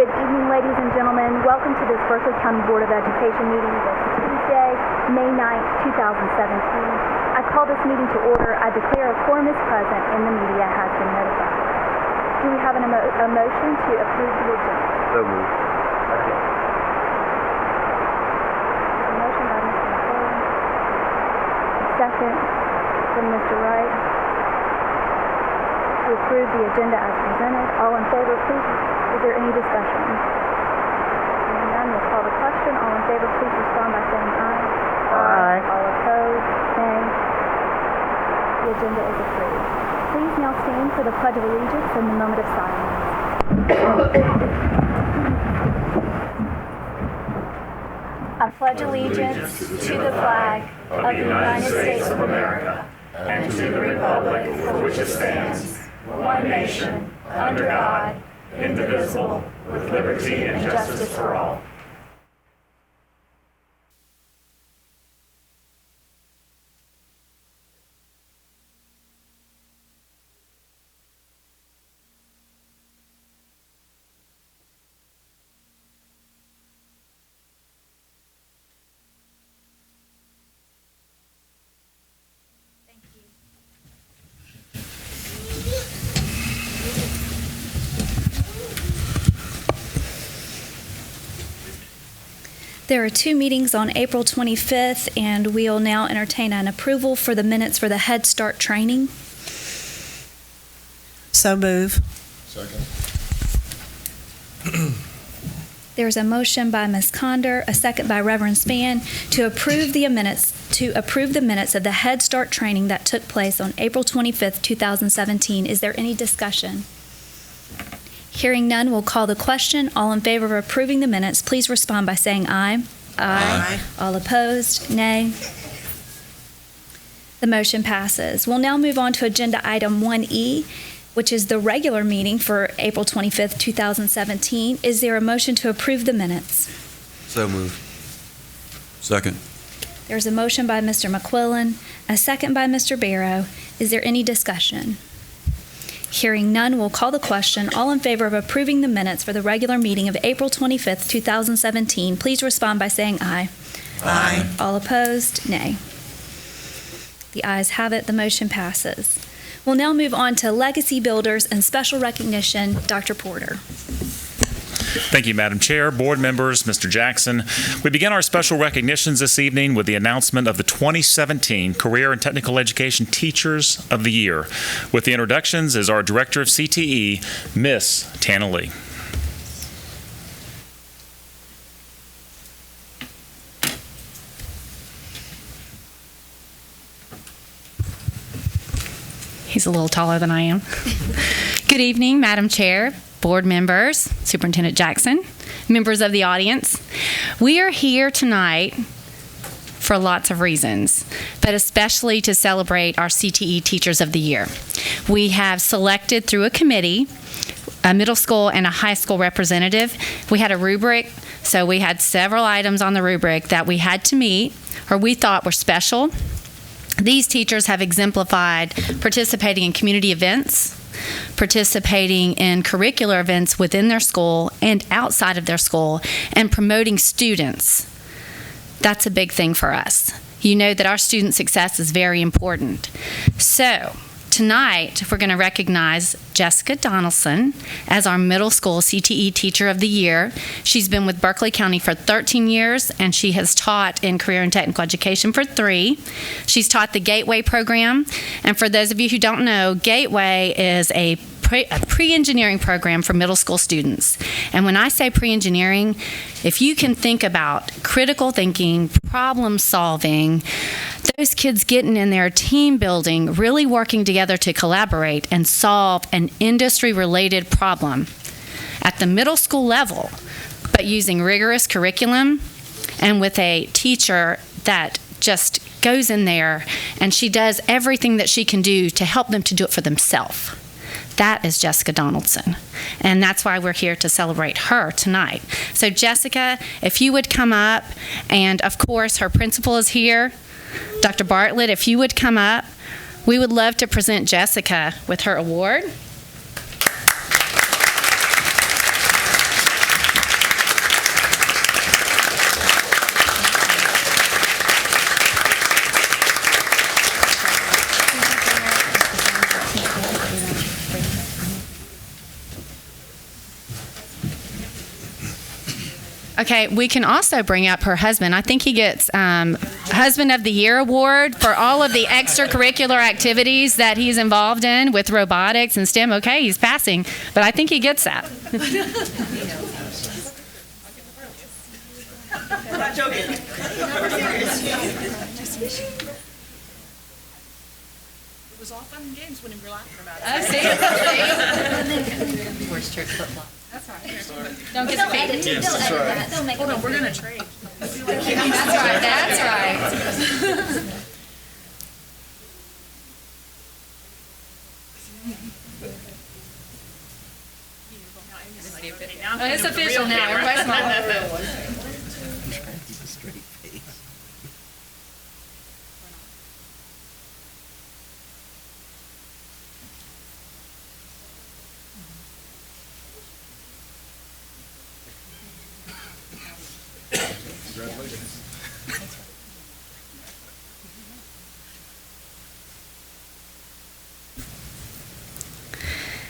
Good evening, ladies and gentlemen. Welcome to this Berkeley County Board of Education meeting this Tuesday, May 9th, 2017. I call this meeting to order. I declare a quorum is present and the media has been notified. Do we have a motion to approve the agenda? So moved. A motion by Mr. McClellan. A second from Mr. Wright. To approve the agenda as presented. All in favor, please. Is there any discussion? Hearing none, we'll call the question. All in favor, please respond by saying aye. Aye. All opposed, nay. The agenda is approved. Please now stand for the Pledge of Allegiance and the moment of silence. I pledge allegiance to the flag of the United States of America and to the republic for which it stands, one nation, under God, indivisible, with liberty and justice for all. There are two meetings on April 25th, and we'll now entertain an approval for the minutes for the Head Start training. So move. Second. There's a motion by Ms. Conder, a second by Reverend Spann, to approve the minutes of the Head Start training that took place on April 25th, 2017. Is there any discussion? Hearing none, we'll call the question. All in favor of approving the minutes, please respond by saying aye. Aye. All opposed, nay. The motion passes. We'll now move on to agenda item 1E, which is the regular meeting for April 25th, 2017. Is there a motion to approve the minutes? So moved. Second. There's a motion by Mr. McQuillan, a second by Mr. Barrow. Is there any discussion? Hearing none, we'll call the question. All in favor of approving the minutes for the regular meeting of April 25th, 2017, please respond by saying aye. Aye. All opposed, nay. The ayes have it. The motion passes. We'll now move on to legacy builders and special recognition. Dr. Porter. Thank you, Madam Chair, board members, Mr. Jackson. We begin our special recognitions this evening with the announcement of the 2017 Career and Technical Education Teachers of the Year. With the introductions is our Director of CTE, Miss Tana Lee. He's a little taller than I am. Good evening, Madam Chair, board members, Superintendent Jackson, members of the audience. We are here tonight for lots of reasons, but especially to celebrate our CTE Teachers of the Year. We have selected through a committee a middle school and a high school representative. We had a rubric, so we had several items on the rubric that we had to meet or we thought were special. These teachers have exemplified participating in community events, participating in curricular events within their school and outside of their school, and promoting students. That's a big thing for us. You know that our student success is very important. So tonight, we're going to recognize Jessica Donaldson as our middle school CTE Teacher of the Year. She's been with Berkeley County for 13 years, and she has taught in career and technical education for 3. She's taught the Gateway program, and for those of you who don't know, Gateway is a pre-engineering program for middle school students. And when I say pre-engineering, if you can think about critical thinking, problem solving, those kids getting in there, team building, really working together to collaborate and solve an industry-related problem at the middle school level, but using rigorous curriculum and with a teacher that just goes in there and she does everything that she can do to help them to do it for themselves. That is Jessica Donaldson, and that's why we're here to celebrate her tonight. So Jessica, if you would come up, and of course her principal is here, Dr. Bartlett, if you would come up, we would love to present Jessica with her award. Okay, we can also bring up her husband. I think he gets Husband of the Year award for all of the extracurricular activities that he's involved in with robotics and STEM. Okay, he's passing, but I think he gets that. I'm not joking. It was all fun and games when we were laughing about it. Oh, see? Where's church football? That's right. Don't get the Edit it. They'll edit that. They'll make it. Hold on, we're going to trade. That's right. That's right. Now It's official now. Everybody's smiling.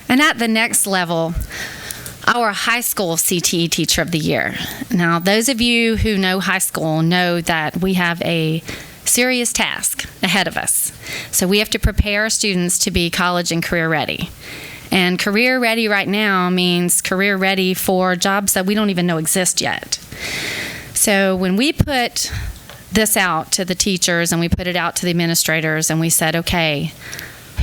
And at the next level, our high school CTE Teacher of the Year. Now, those of you who know high school know that we have a serious task ahead of us. So we have to prepare our students to be college and career ready. And career ready right now means career ready for jobs that we don't even know exist yet. So when we put this out to the teachers and we put it out to the administrators and we said, okay,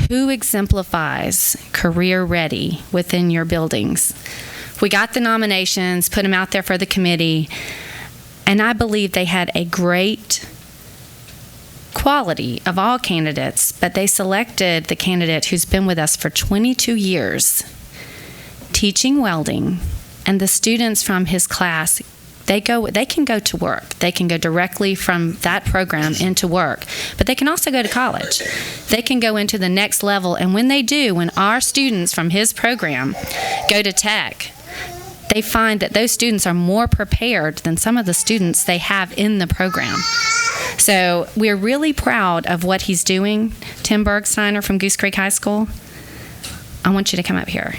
who exemplifies career ready within your buildings? We got the nominations, put them out there for the committee, and I believe they had a great quality of all candidates, but they selected the candidate who's been with us for 22 years, teaching welding, and the students from his class, they can go to work. They can go directly from that program into work, but they can also go to college. They can go into the next level, and when they do, when our students from his program go to tech, they find that those students are more prepared than some of the students they have in the program. So we're really proud of what he's doing. Tim BURGSTEINER from Goose Creek High School, I want you to come up here.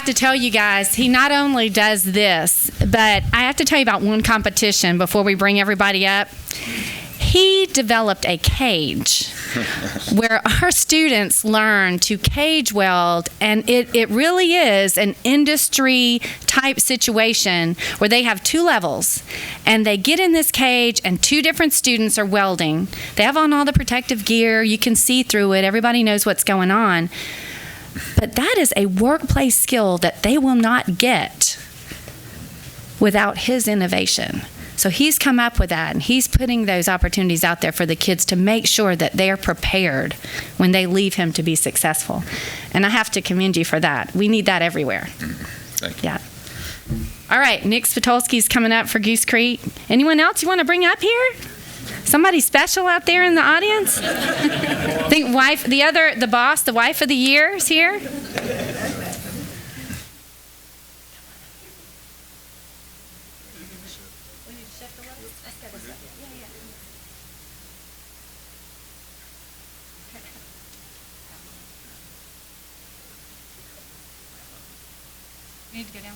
To tell you guys, he not only does this, but I have to tell you about one competition before we bring everybody up. He developed a cage where our students learn to cage weld, and it really is an industry type situation where they have two levels, and they get in this cage and two different students are welding. They have on all the protective gear, you can see through it, everybody knows what's going on. But that is a workplace skill that they will not get without his innovation. So he's come up with that, and he's putting those opportunities out there for the kids to make sure that they are prepared when they leave him to be successful. And I have to commend you for that. We need that everywhere. Thank you. Yeah. All right, Nick Spitulski's coming up for Goose Creek. Anyone else you want to bring up here? Somebody special out there in the audience? I think the boss, the wife of the year is here. You need to go down.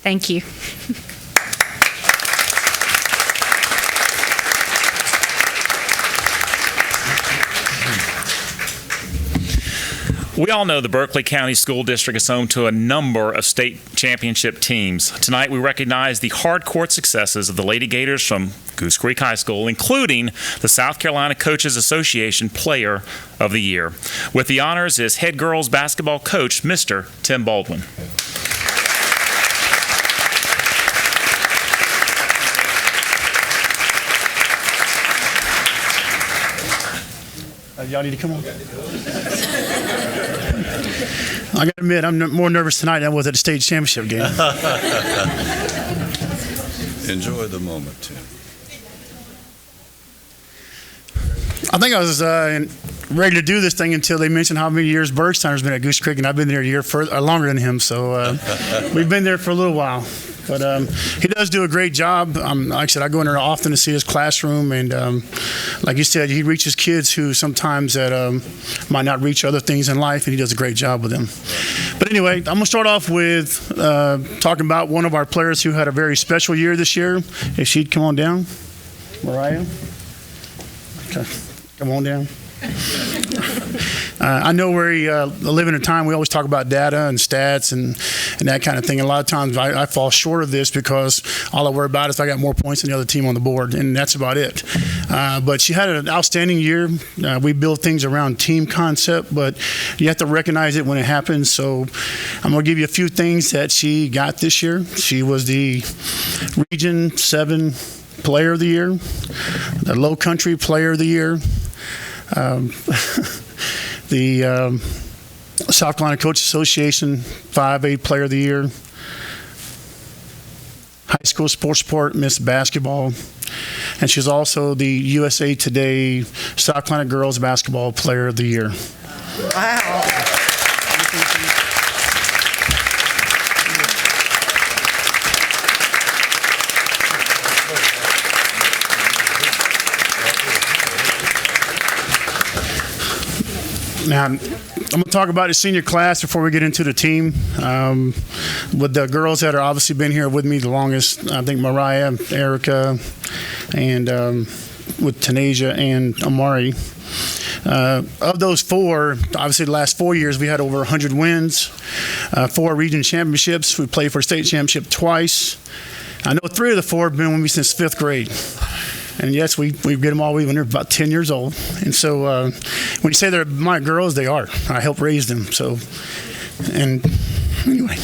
Thank you. We all know the Berkeley County School District is home to a number of state championship teams. Tonight, we recognize the hard court successes of the Lady Gators from Goose Creek High School, including the South Carolina Coaches Association Player of the Year. With the honors is head girls basketball coach, Mr. Tim Baldwin. Y'all need to come on. I got to admit, I'm more nervous tonight than I was at the state championship game. Enjoy the moment, Tim. I think I was ready to do this thing until they mentioned how many years BURGSTEINER's been at Goose Creek, and I've been there a year longer than him. So we've been there for a little while. But he does do a great job. Like I said, I go in there often to see his classroom, and like you said, he reaches kids who sometimes might not reach other things in life, and he does a great job with them. But anyway, I'm going to start off with talking about one of our players who had a very special year this year. If she'd come on down. Mariah. Okay. Come on down. I know we live in a time we always talk about data and stats and that kind of thing. And a lot of times I fall short of this because all I worry about is if I got more points than the other team on the board, and that's about it. But she had an outstanding year. We build things around team concept, but you have to recognize it when it happens. So I'm going to give you a few things that she got this year. She was the Region 7 Player of the Year, the Low Country Player of the Year, the South Carolina Coach Association 5A Player of the Year, High School Sports Sport Miss Basketball, and she's also the USA Today South Carolina Girls Basketball Player of the Year. Wow. Now, I'm going to talk about the senior class before we get into the team. With the girls that are obviously been here with me the longest, I think Mariah, Erica, and with Tanasia and Amari. Of those four, obviously the last 4 years, we had over 100 wins, 4 region championships. We played for a state championship twice. I know 3 of the 4 have been with me since 5th grade. And yes, we get them all when they're about 10 years old. And so when you say they're my girls, they are. I helped raise them. So, and anyway.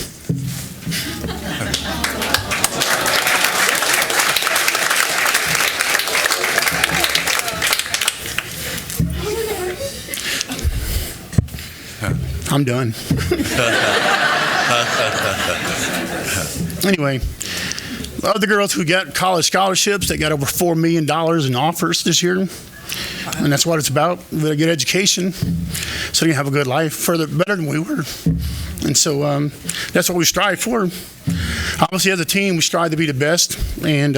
I'm done. Anyway. Other girls who got college scholarships, they got over $4 million in offers this year. And that's what it's about, with a good education, so you can have a good life, better than we were. And so that's what we strive for. Obviously, as a team, we strive to be the best. And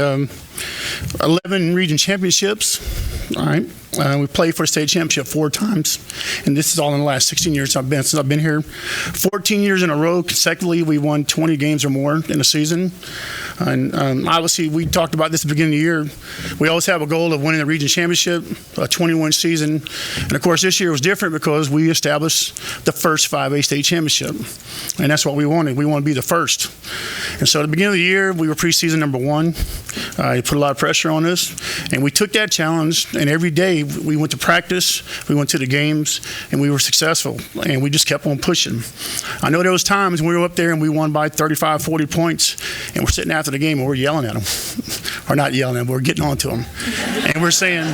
11 region championships. All right. We played for a state championship 4 times, and this is all in the last 16 years since I've been here. 14 years in a row consecutively, we won 20 games or more in a season. And obviously, we talked about this at the beginning of the year. We always have a goal of winning the region championship, a 21 season. And of course, this year was different because we established the first 5A state championship, and that's what we wanted. We want to be the first. And so at the beginning of the year, we were preseason number 1. It put a lot of pressure on us, and we took that challenge, and every day we went to practice, we went to the games, and we were successful, and we just kept on pushing. I know there was times when we were up there and we won by 35, 40 points, and we're sitting after the game and we're yelling at them. Or not yelling at them, we're getting on to them. And we're saying,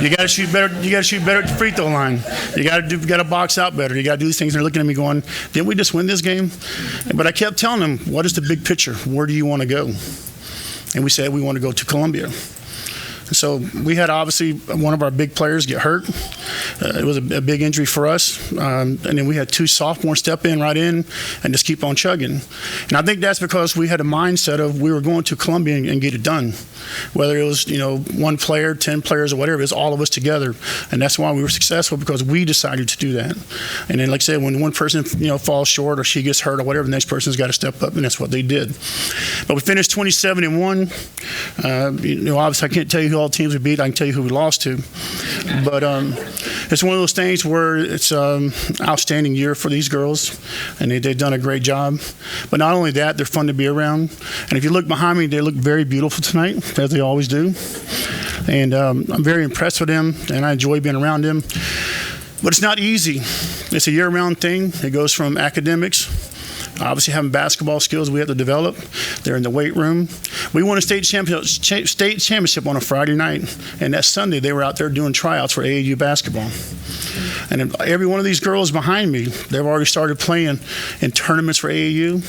you got to shoot better at the free throw line. You got to box out better. You got to do these things. And they're looking at me going, didn't we just win this game? But I kept telling them, what is the big picture? Where do you want to go? And we said we want to go to Columbia. So we had obviously one of our big players get hurt. It was a big injury for us. And then we had 2 sophomores step right in and just keep on chugging. And I think that's because we had a mindset of we were going to Columbia and get it done. Whether it was, 1 player, 10 players, or whatever, it was all of us together. And that's why we were successful, because we decided to do that. And then, like I said, when one person, falls short or she gets hurt or whatever, the next person's got to step up, and that's what they did. But we finished 27-1. Obviously, I can't tell you who all teams we beat. I can tell you who we lost to. But it's one of those things where it's an outstanding year for these girls, and they've done a great job. But not only that, they're fun to be around. And if you look behind me, they look very beautiful tonight, as they always do. And I'm very impressed with them, and I enjoy being around them. But it's not easy. It's a year-round thing. It goes from academics, Obviously, having basketball skills we have to develop. They're in the weight room. We won a state championship on a Friday night, and that Sunday they were out there doing tryouts for AAU basketball. And every one of these girls behind me, they've already started playing in tournaments for AAU.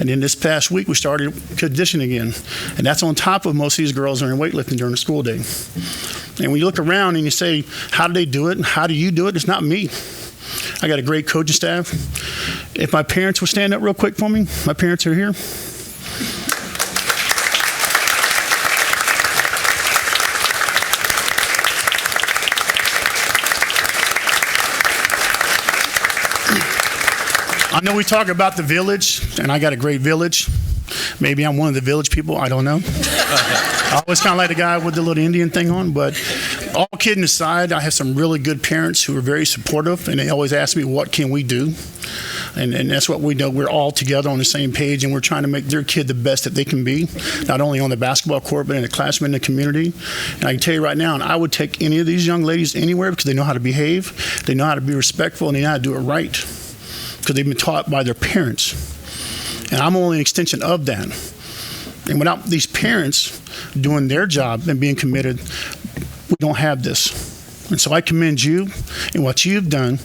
And then this past week, we started conditioning again. And that's on top of most of these girls are in weightlifting during the school day. And when you look around and you say, how do they do it? How do you do it? It's not me. I got a great coaching staff. If my parents would stand up real quick for me, my parents are here. I know we talk about the village, and I got a great village. Maybe I'm one of the village people. I don't know. I always kind of like the guy with the little Indian thing on. But all kidding aside, I have some really good parents who are very supportive, and they always ask me, what can we do? And that's what we know. We're all together on the same page, and we're trying to make their kid the best that they can be, not only on the basketball court, but in the classroom, in the community. And I can tell you right now, and I would take any of these young ladies anywhere because they know how to behave, they know how to be respectful, and they know how to do it right because they've been taught by their parents. And I'm only an extension of that. And without these parents doing their job and being committed, we don't have this. And so I commend you and what you've done,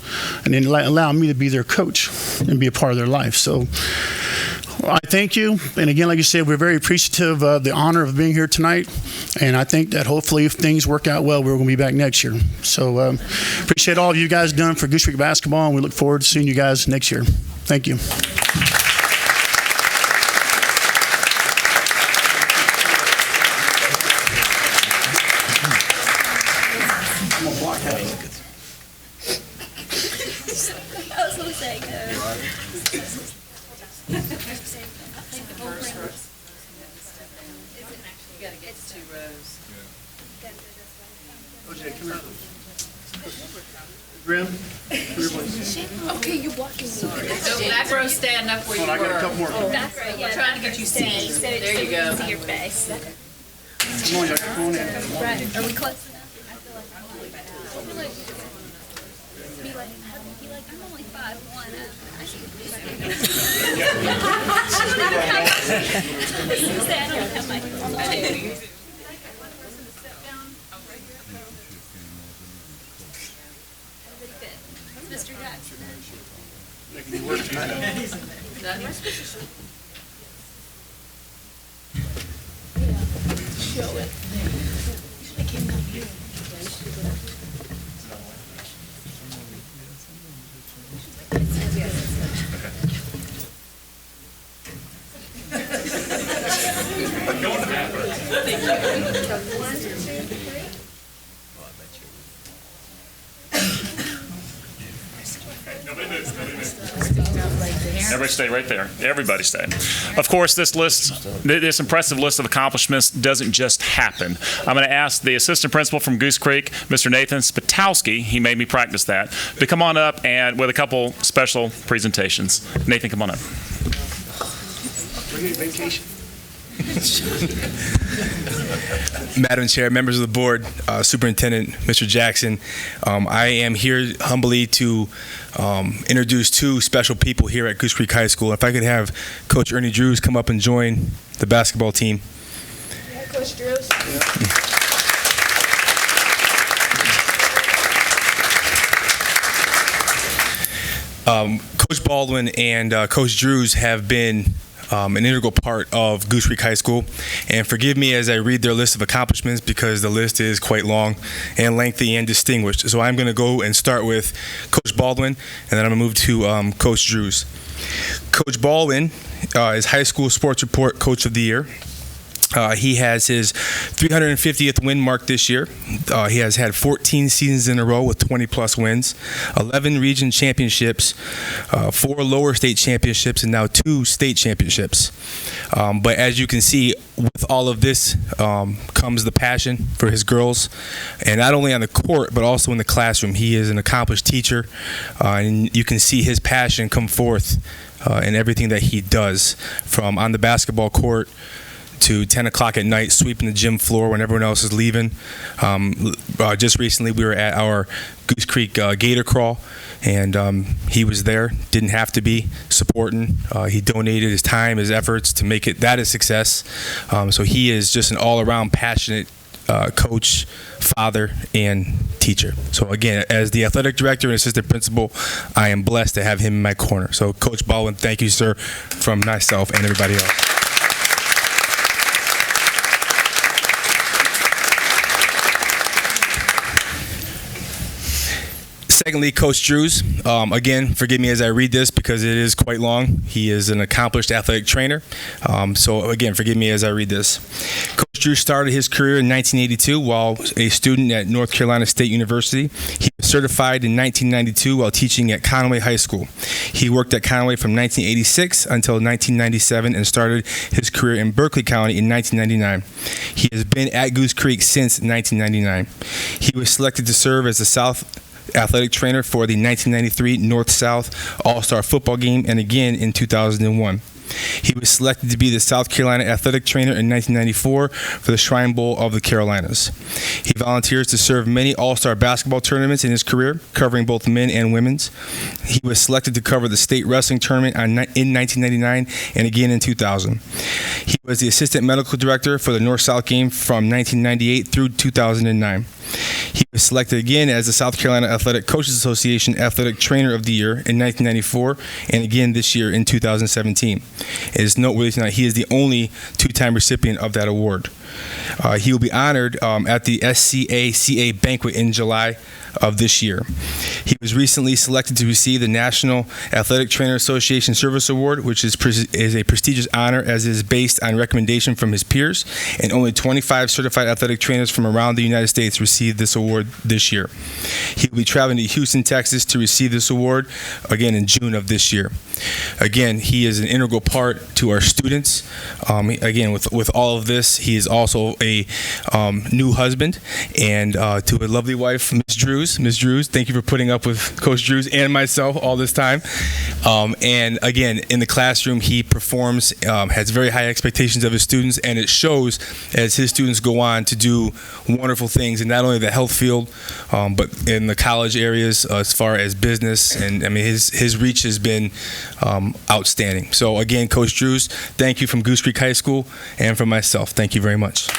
and then allow me to be their coach and be a part of their life. So I thank you. And again, like you said, we're very appreciative of the honor of being here tonight. And I think that hopefully if things work out well, we're going to be back next year. So appreciate all you guys done for Goose Creek basketball, and we look forward to seeing you guys next year. Thank you. Okay, you're walking. So back row, stand up where you were. I got a couple more. Back row, yeah. We're trying to get you seated. There you go. See your face. Come on, y'all, come on in. Right. Are we close enough? I feel like I'm only 5'1". I should be I don't have my Mr. Jackson. Show it. Everybody stay right there. Everybody stay. Of course, this impressive list of accomplishments doesn't just happen. I'm going to ask the assistant principal from Goose Creek, Mr. Nathan SPITULSKI, he made me practice that, to come on up and with a couple special presentations. Nathan, come on up. Vacation. Madam Chair, members of the board, Superintendent Mr. Jackson, I am here humbly to introduce two special people here at Goose Creek High School. If I could have Coach Ernie Drews come up and join the basketball team. Yeah, Coach Drews. Coach Baldwin and Coach Drews have been an integral part of Goose Creek High School. And forgive me as I read their list of accomplishments because the list is quite long and lengthy and distinguished. So I'm going to go and start with Coach Baldwin, and then I'm going to move to Coach Drews. Coach Baldwin is High School Sports Report Coach of the Year. He has his 350th win mark this year. He has had 14 seasons in a row with 20-plus wins, 11 region championships, 4 lower state championships, and now 2 state championships. But as you can see, with all of this comes the passion for his girls, and not only on the court, but also in the classroom. He is an accomplished teacher, and you can see his passion come forth in everything that he does, from on the basketball court, to 10 o'clock at night, sweeping the gym floor when everyone else is leaving. Just recently, we were at our Goose Creek Gator Crawl, and he was there, didn't have to be, supporting. He donated his time, his efforts to make it that a success. So he is just an all-around passionate coach, father, and teacher. So again, as the athletic director and assistant principal, I am blessed to have him in my corner. So Coach Baldwin, thank you, sir, from myself and everybody else. Secondly, Coach Drews. Again, forgive me as I read this because it is quite long. He is an accomplished athletic trainer. So again, forgive me as I read this. Coach Drews started his career in 1982 while a student at North Carolina State University. He was certified in 1992 while teaching at Conway High School. He worked at Conway from 1986 until 1997 and started his career in Berkeley County in 1999. He has been at Goose Creek since 1999. He was selected to serve as the South athletic trainer for the 1993 North-South All-Star football game and again in 2001. He was selected to be the South Carolina athletic trainer in 1994 for the Shrine Bowl of the Carolinas. He volunteers to serve many All-Star basketball tournaments in his career, covering both men and women's. He was selected to cover the state wrestling tournament in 1999 and again in 2000. He was the assistant medical director for the North-South game from 1998 through 2009. He was selected again as the South Carolina Athletic Coaches Association Athletic Trainer of the Year in 1994 and again this year in 2017. It is noteworthy tonight he is the only two-time recipient of that award. He will be honored at the SCACA banquet in July of this year. He was recently selected to receive the National Athletic Trainer Association Service Award, which is a prestigious honor as it is based on recommendation from his peers, and only 25 certified athletic trainers from around the United States received this award this year. He will be traveling to Houston, Texas to receive this award again in June of this year. Again, he is an integral part to our students. Again, with all of this, he is also a new husband and to a lovely wife, Ms. Drews. Ms. Drews, thank you for putting up with Coach Drews and myself all this time. And again, in the classroom, he performs, has very high expectations of his students, and it shows as his students go on to do wonderful things in not only the health field, but in the college areas as far as business. And I mean, his reach has been outstanding. So again, Coach Drews, thank you from Goose Creek High School and from myself. Thank you very much.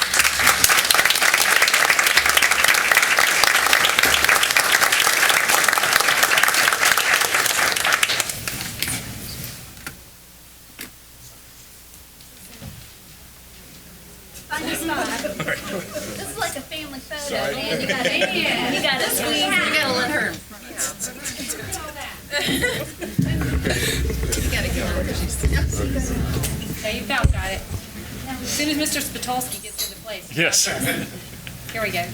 This is like a family photo, man. You gotta squeeze. You gotta let her. You gotta go over. Okay, you about got it. As soon as Mr. Spitulski gets into place. Yes. Here we go.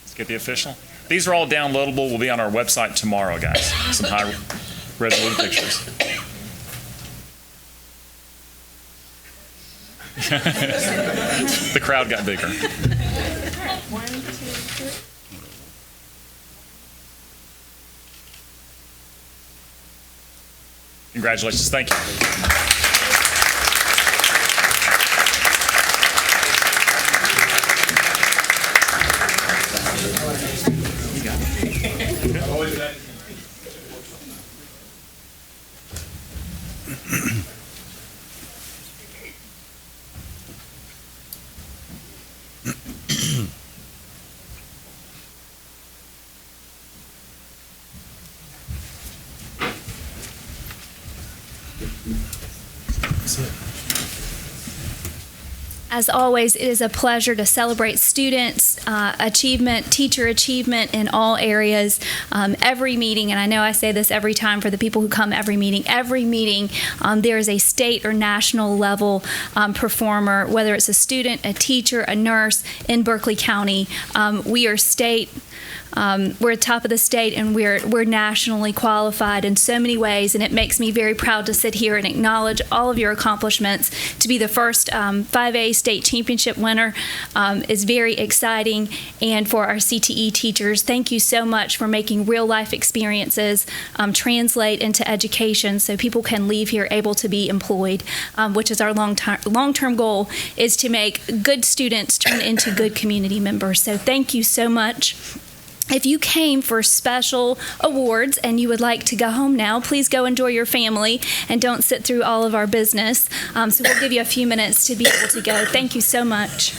Let's get the official. These are all downloadable. Will be on our website tomorrow, guys. Some high resolution pictures. The crowd got bigger. One, 2, 3. Congratulations. Thank you. As always, it is a pleasure to celebrate students' achievement, teacher achievement in all areas. Every meeting, and I know I say this every time for the people who come every meeting, there is a state or national level performer, whether it's a student, a teacher, a nurse in Berkeley County. We are state We're top of the state, and we're nationally qualified in so many ways, and it makes me very proud to sit here and acknowledge all of your accomplishments. To be the first 5A state championship winner is very exciting, and for our CTE teachers, thank you so much for making real-life experiences translate into education so people can leave here able to be employed, which is our long-term goal, is to make good students turn into good community members. So thank you so much. If you came for special awards and you would like to go home now, please go enjoy your family and don't sit through all of our business. So we'll give you a few minutes to be able to go. Thank you so much.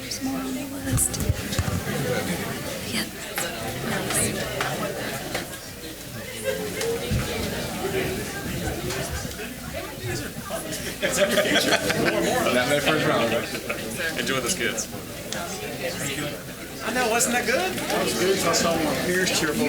There's more on the list. Yep. Not my first round. Enjoy this, kids. I know, wasn't that good? That was good. I saw my peers cheer for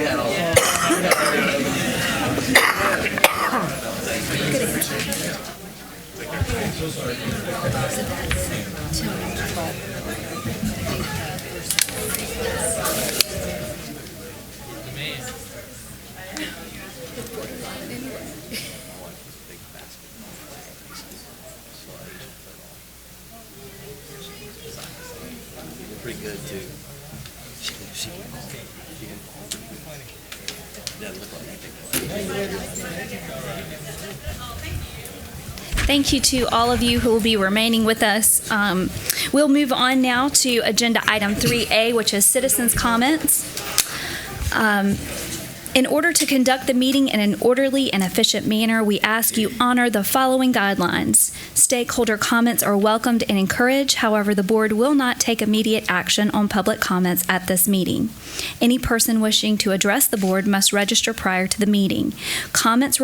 Pretty good, too. Thank you to all of you who will be remaining with us. We'll move on now to agenda item 3A, which is citizens' comments. In order to conduct the meeting in an orderly and efficient manner, we ask you honor the following guidelines. Stakeholder comments are welcomed and encouraged. However, the board will not take immediate action on public comments at this meeting. Any person wishing to address the board must register prior to the meeting. Comments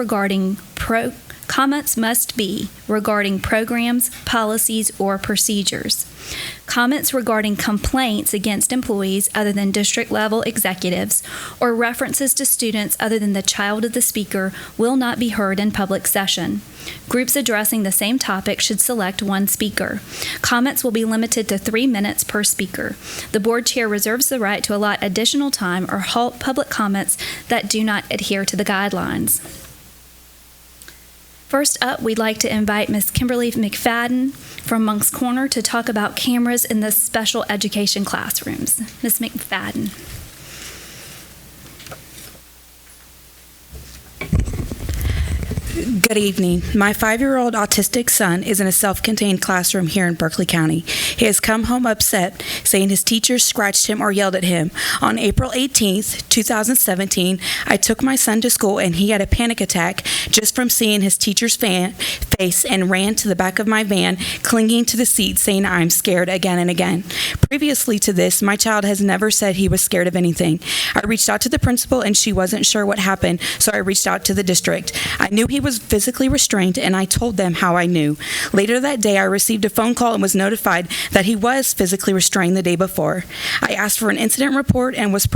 must be regarding programs, policies, or procedures. Comments regarding complaints against employees other than district-level executives or references to students other than the child of the speaker will not be heard in public session. Groups addressing the same topic should select one speaker. Comments will be limited to 3 minutes per speaker. The board chair reserves the right to allot additional time or halt public comments that do not adhere to the guidelines. First up, we'd like to invite Ms. Kimberly McFadden from Monk's Corner to talk about cameras in the special education classrooms. Ms. McFadden. Good evening. My 5-year-old autistic son is in a self-contained classroom here in Berkeley County. He has come home upset, saying his teachers scratched him or yelled at him. On April 18th, 2017, I took my son to school and he had a panic attack just from seeing his teacher's face and ran to the back of my van, clinging to the seat, saying, "I'm scared," again and again. Previously to this, my child has never said he was scared of anything. I reached out to the principal and she wasn't sure what happened, so I reached out to the district. I knew he was physically restrained and I told them how I knew. Later that day, I received a phone call and was notified that he was physically restrained the day before. I asked for an incident report and was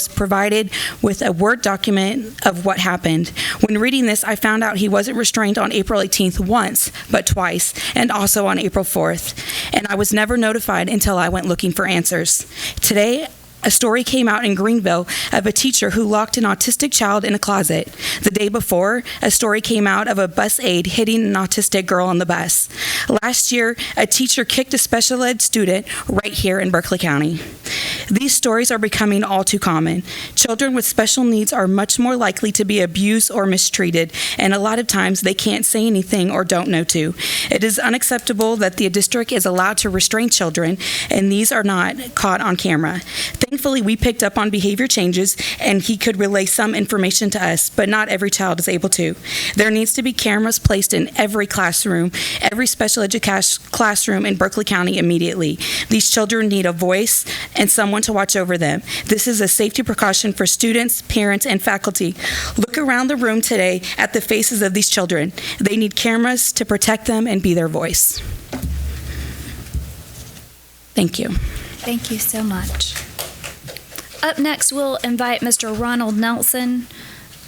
provided with a Word document of what happened. When reading this, I found out he wasn't restrained on April 18th once, but twice, and also on April 4th. And I was never notified until I went looking for answers. Today, a story came out in Greenville of a teacher who locked an autistic child in a closet. The day before, a story came out of a bus aide hitting an autistic girl on the bus. Last year, a teacher kicked a special ed student right here in Berkeley County. These stories are becoming all too common. Children with special needs are much more likely to be abused or mistreated, and a lot of times they can't say anything or don't know to. It is unacceptable that the district is allowed to restrain children, and these are not caught on camera. Thankfully, we picked up on behavior changes, and he could relay some information to us, but not every child is able to. There needs to be cameras placed in every classroom, every special education classroom in Berkeley County immediately. These children need a voice and someone to watch over them. This is a safety precaution for students, parents, and faculty. Look around the room today at the faces of these children. They need cameras to protect them and be their voice. Thank you. Thank you so much. Up next, we'll invite Mr. Ronald Nelson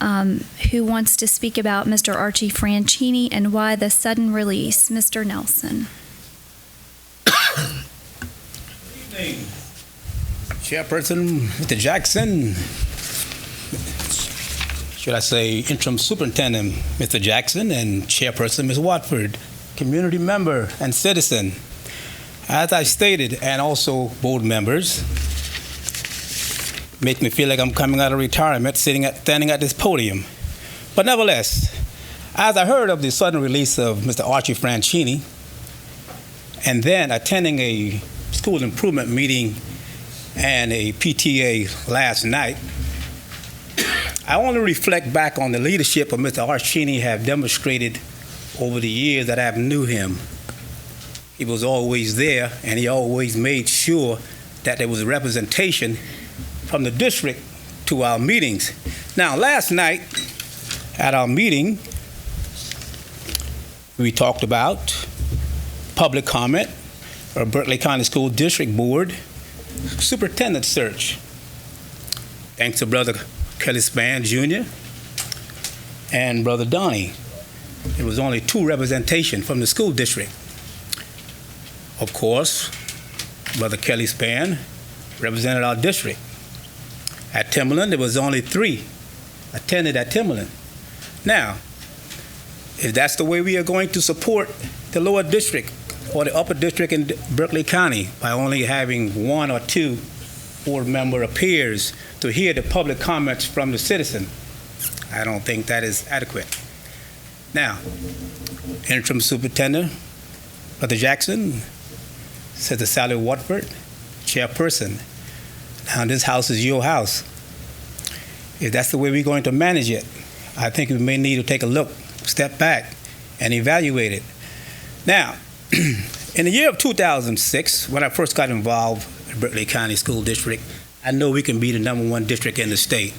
who wants to speak about Mr. Archie Franchini and why the sudden release. Mr. Nelson. Chairperson, Mr. Jackson, should I say interim superintendent, Mr. Jackson, and Chairperson, Ms. Watford, community member and citizen. As I stated, and also board members, make me feel like I'm coming out of retirement, standing at this podium. But nevertheless, as I heard of the sudden release of Mr. Archie Franchini, and then attending a school improvement meeting and a PTA last night, I want to reflect back on the leadership of Mr. Archini have demonstrated over the years that I've knew him. He was always there, and he always made sure that there was representation from the district to our meetings. Now, last night at our meeting, we talked about public comment or Berkeley County School District Board superintendent search. Thanks to Brother Kelly Spann Jr. and Brother Donnie. There was only 2 representation from the school district. Of course, Brother Kelly Spann represented our district. At Timberland, there was only 3 attended at Timberland. Now, if that's the way we are going to support the lower district or the upper district in Berkeley County by only having 1 or 2 board member appears to hear the public comments from the citizen, I don't think that is adequate. Now, interim superintendent, Brother Jackson, says to Sally Watford, chairperson. Now, this house is your house. If that's the way we're going to manage it, I think we may need to take a look, step back, and evaluate it. Now, in the year of 2006, when I first got involved in Berkeley County School District, I know we can be the #1 district in the state.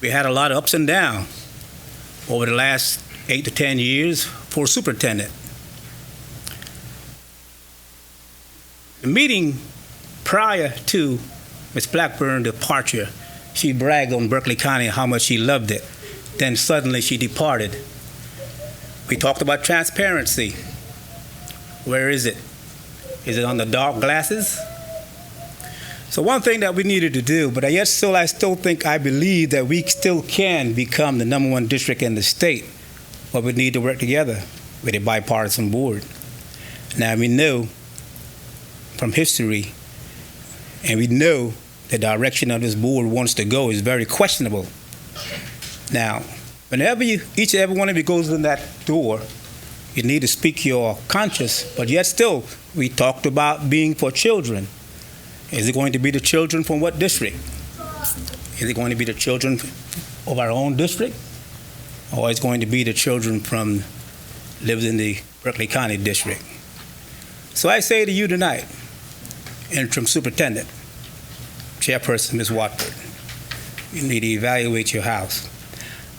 We had a lot of ups and downs over the last 8 to 10 years for superintendent. The meeting prior to Ms. Blackburn's departure, she bragged on Berkeley County how much she loved it. Then suddenly she departed. We talked about transparency. Where is it? Is it on the dark glasses? So one thing that we needed to do, but I still think, I believe that we still can become the #1 district in the state, but we need to work together with a bipartisan board. Now, we know from history, and we know the direction of this board wants to go is very questionable. Now, whenever each and every one of you goes in that door, you need to speak your conscience, but yet still, we talked about being for children. Is it going to be the children from what district? Is it going to be the children of our own district? Or is it going to be the children from lives in the Berkeley County district? So I say to you tonight, interim superintendent, chairperson, Ms. Watford, you need to evaluate your house.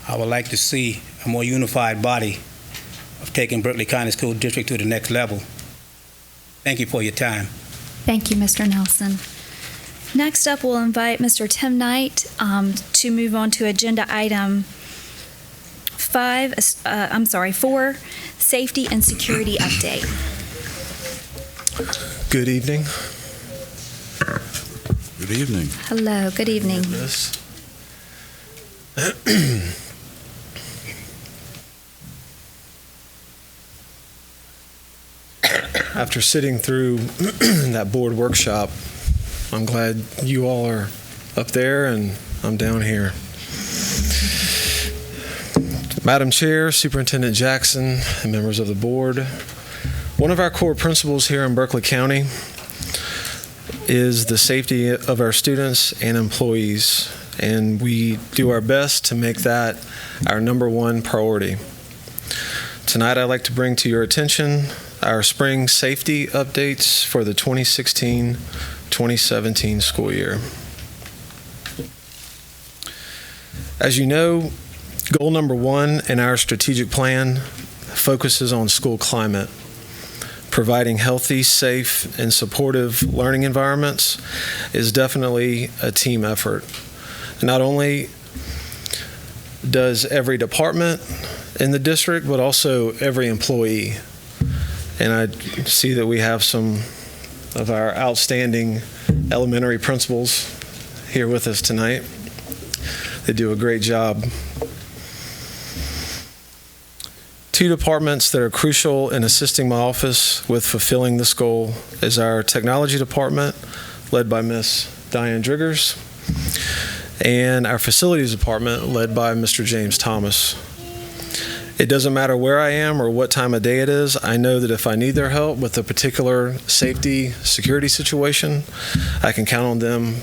I would like to see a more unified body of taking Berkeley County School District to the next level. Thank you for your time. Thank you, Mr. Nelson. Next up, we'll invite Mr. Tim Knight to move on to agenda item 4, safety and security update. Good evening. Good evening. Hello, good evening. After sitting through that board workshop, I'm glad you all are up there and I'm down here. Madam Chair, Superintendent Jackson, and members of the board, one of our core principles here in Berkeley County is the safety of our students and employees, and we do our best to make that our #1 priority. Tonight, I'd like to bring to your attention our spring safety updates for the 2016-2017 school year. As you know, goal #1 in our strategic plan focuses on school climate. Providing healthy, safe, and supportive learning environments is definitely a team effort. Not only does every department in the district, but also every employee. And I see that we have some of our outstanding elementary principals here with us tonight. They do a great job. Two departments that are crucial in assisting my office with fulfilling this goal is our technology department, led by Miss Diane Driggers, and our facilities department, led by Mr. James Thomas. It doesn't matter where I am or what time of day it is. I know that if I need their help with a particular safety, security situation, I can count on them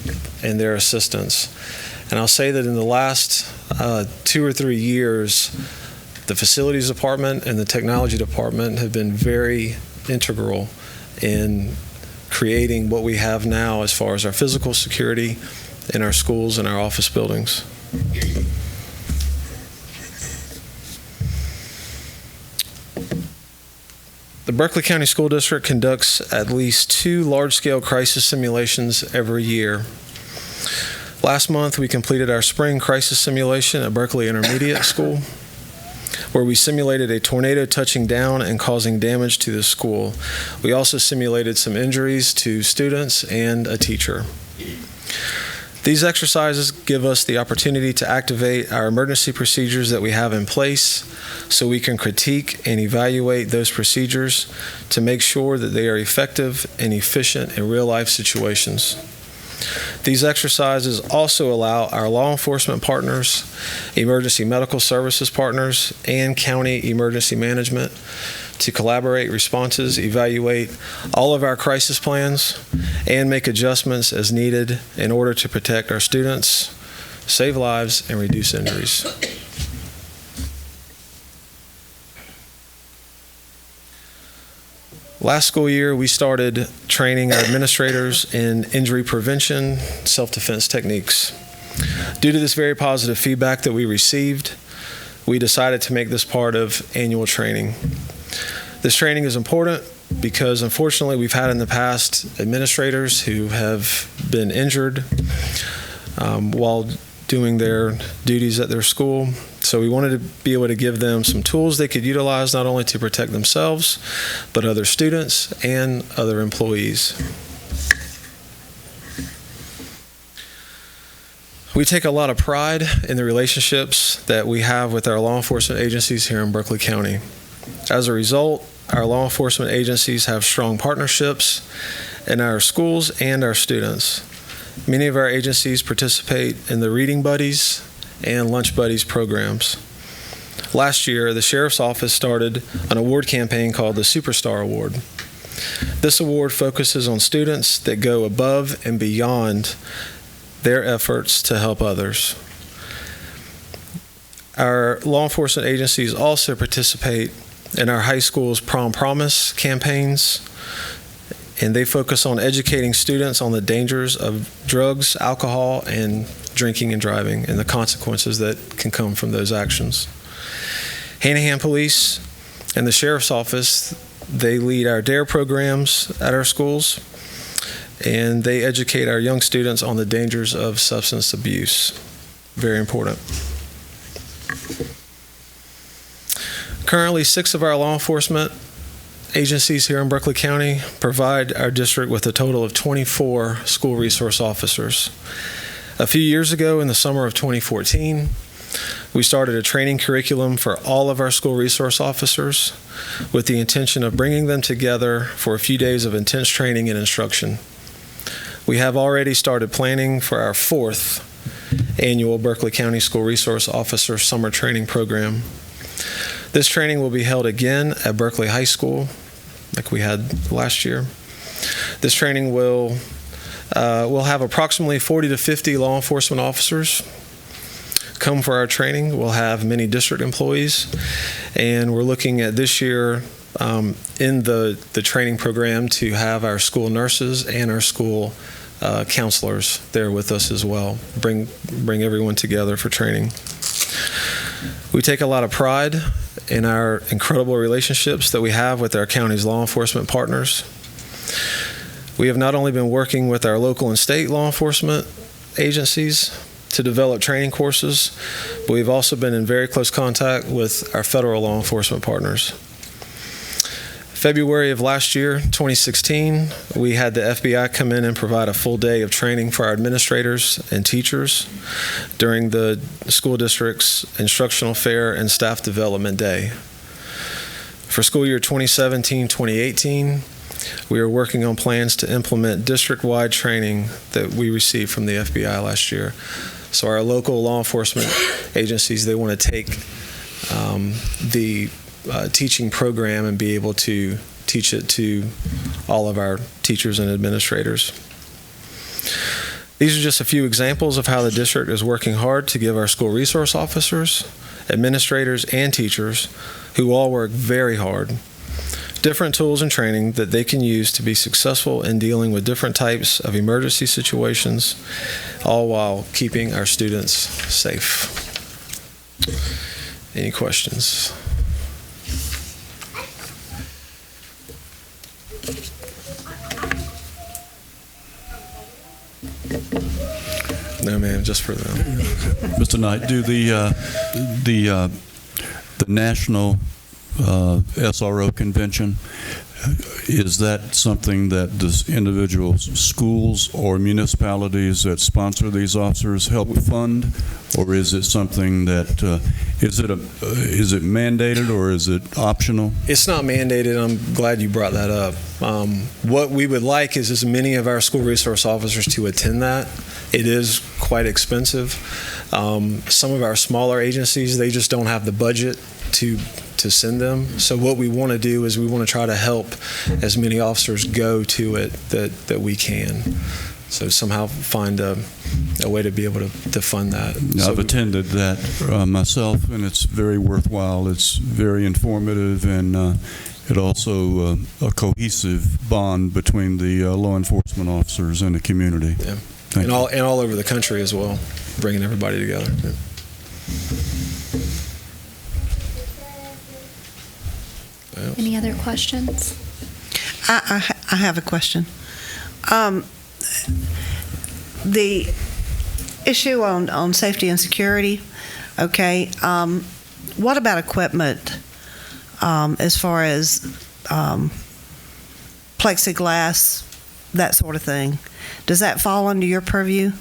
and their assistance. And I'll say that in the last 2 or 3 years, the facilities department and the technology department have been very integral in creating what we have now as far as our physical security in our schools and our office buildings. The Berkeley County School District conducts at least 2 large-scale crisis simulations every year. Last month, we completed our spring crisis simulation at Berkeley Intermediate School, where we simulated a tornado touching down and causing damage to the school. We also simulated some injuries to students and a teacher. These exercises give us the opportunity to activate our emergency procedures that we have in place so we can critique and evaluate those procedures to make sure that they are effective and efficient in real-life situations. These exercises also allow our law enforcement partners, emergency medical services partners, and county emergency management to collaborate responses, evaluate all of our crisis plans, and make adjustments as needed in order to protect our students, save lives, and reduce injuries. Last school year, we started training our administrators in injury prevention, self-defense techniques. Due to this very positive feedback that we received, we decided to make this part of annual training. This training is important because, unfortunately, we've had in the past administrators who have been injured while doing their duties at their school. So we wanted to be able to give them some tools they could utilize not only to protect themselves, but other students and other employees. We take a lot of pride in the relationships that we have with our law enforcement agencies here in Berkeley County. As a result, our law enforcement agencies have strong partnerships in our schools and our students. Many of our agencies participate in the Reading Buddies and Lunch Buddies programs. Last year, the Sheriff's Office started an award campaign called the Superstar Award. This award focuses on students that go above and beyond their efforts to help others. Our law enforcement agencies also participate in our high school's Prom Promise campaigns, and they focus on educating students on the dangers of drugs, alcohol, and drinking and driving, and the consequences that can come from those actions. Hanahan Police and the Sheriff's Office, they lead our DARE programs at our schools, and they educate our young students on the dangers of substance abuse. Very important. Currently, 6 of our law enforcement agencies here in Berkeley County provide our district with a total of 24 school resource officers. A few years ago, in the summer of 2014, we started a training curriculum for all of our school resource officers with the intention of bringing them together for a few days of intense training and instruction. We have already started planning for our 4th annual Berkeley County School Resource Officer Summer Training Program. This training will be held again at Berkeley High School, like we had last year. This training will have approximately 40 to 50 law enforcement officers come for our training. We'll have many district employees, and we're looking at this year in the training program to have our school nurses and our school counselors there with us as well. Bring everyone together for training. We take a lot of pride in our incredible relationships that we have with our county's law enforcement partners. We have not only been working with our local and state law enforcement agencies, to develop training courses, but we've also been in very close contact with our federal law enforcement partners. February of last year, 2016, we had the FBI come in and provide a full day of training for our administrators and teachers during the school district's instructional fair and staff development day. For school year 2017-2018, we are working on plans to implement district-wide training that we received from the FBI last year. So our local law enforcement agencies, they want to take the teaching program and be able to teach it to all of our teachers and administrators. These are just a few examples of how the district is working hard to give our school resource officers, administrators, and teachers, who all work very hard, different tools and training that they can use to be successful in dealing with different types of emergency situations, all while keeping our students safe. Any questions? No, ma'am, just for them. Mr. Knight, do the national SRO convention, is that something that does individual schools or municipalities that sponsor these officers help fund, or is it something that is it mandated or is it optional? It's not mandated. I'm glad you brought that up. What we would like is as many of our school resource officers to attend that. It is quite expensive. Some of our smaller agencies, they just don't have the budget to send them. So what we want to do is we want to try to help as many officers go to it that we can. So somehow find a way to be able to fund that. I've attended that myself, and it's very worthwhile. It's very informative, and it also a cohesive bond between the law enforcement officers and the community. Yeah. And all over the country as well, bringing everybody together. Yeah. Any other questions? I have a question. The issue on safety and security, okay, what about equipment as far as plexiglass, that sort of thing? Does that fall under your purview?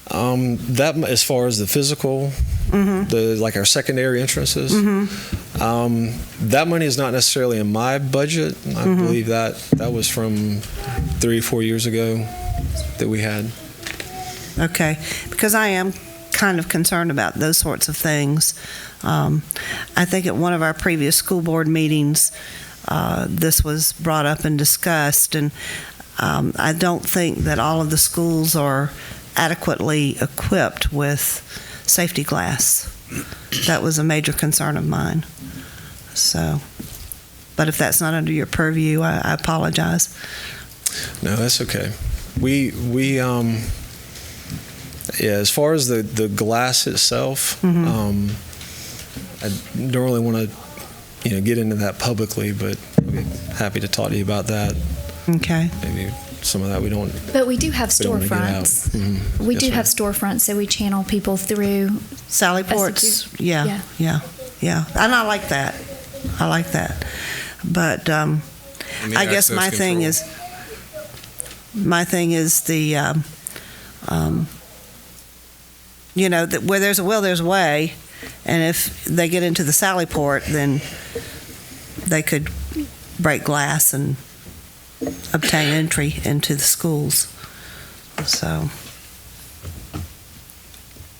That, as far as the physical, like our secondary entrances, that money is not necessarily in my budget. I believe that was from 3 or 4 years ago that we had. Okay, because I am kind of concerned about those sorts of things. I think at one of our previous school board meetings, this was brought up and discussed, and I don't think that all of the schools are adequately equipped with safety glass. That was a major concern of mine. So, but if that's not under your purview, I apologize. No, that's okay. We yeah, as far as the glass itself, I don't really want to get into that publicly, but I'd be happy to talk to you about that. Okay. Maybe some of that we don't. But we do have storefronts. We do have storefronts, so we channel people through Sally Ports. Yeah. And I like that. But I guess my thing is the that where there's a will, there's a way, and if they get into the Sally Port, then they could break glass and obtain entry into the schools. So,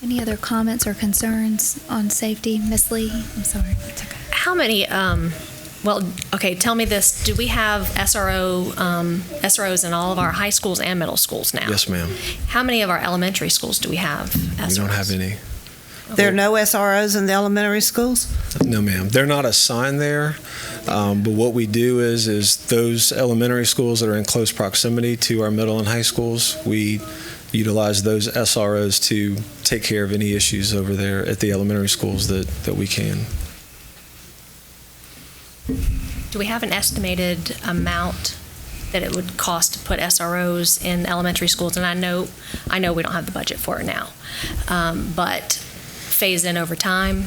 any other comments or concerns on safety? Miss Lee, I'm sorry. It's okay. How many, tell me this. Do we have SROs in all of our high schools and middle schools now? Yes, ma'am. How many of our elementary schools do we have SROs? We don't have any. There are no SROs in the elementary schools? No, ma'am. They're not assigned there. But what we do is those elementary schools that are in close proximity to our middle and high schools, we utilize those SROs to take care of any issues over there at the elementary schools that we can. Do we have an estimated amount that it would cost to put SROs in elementary schools, and I know we don't have the budget for it now, but phase in over time.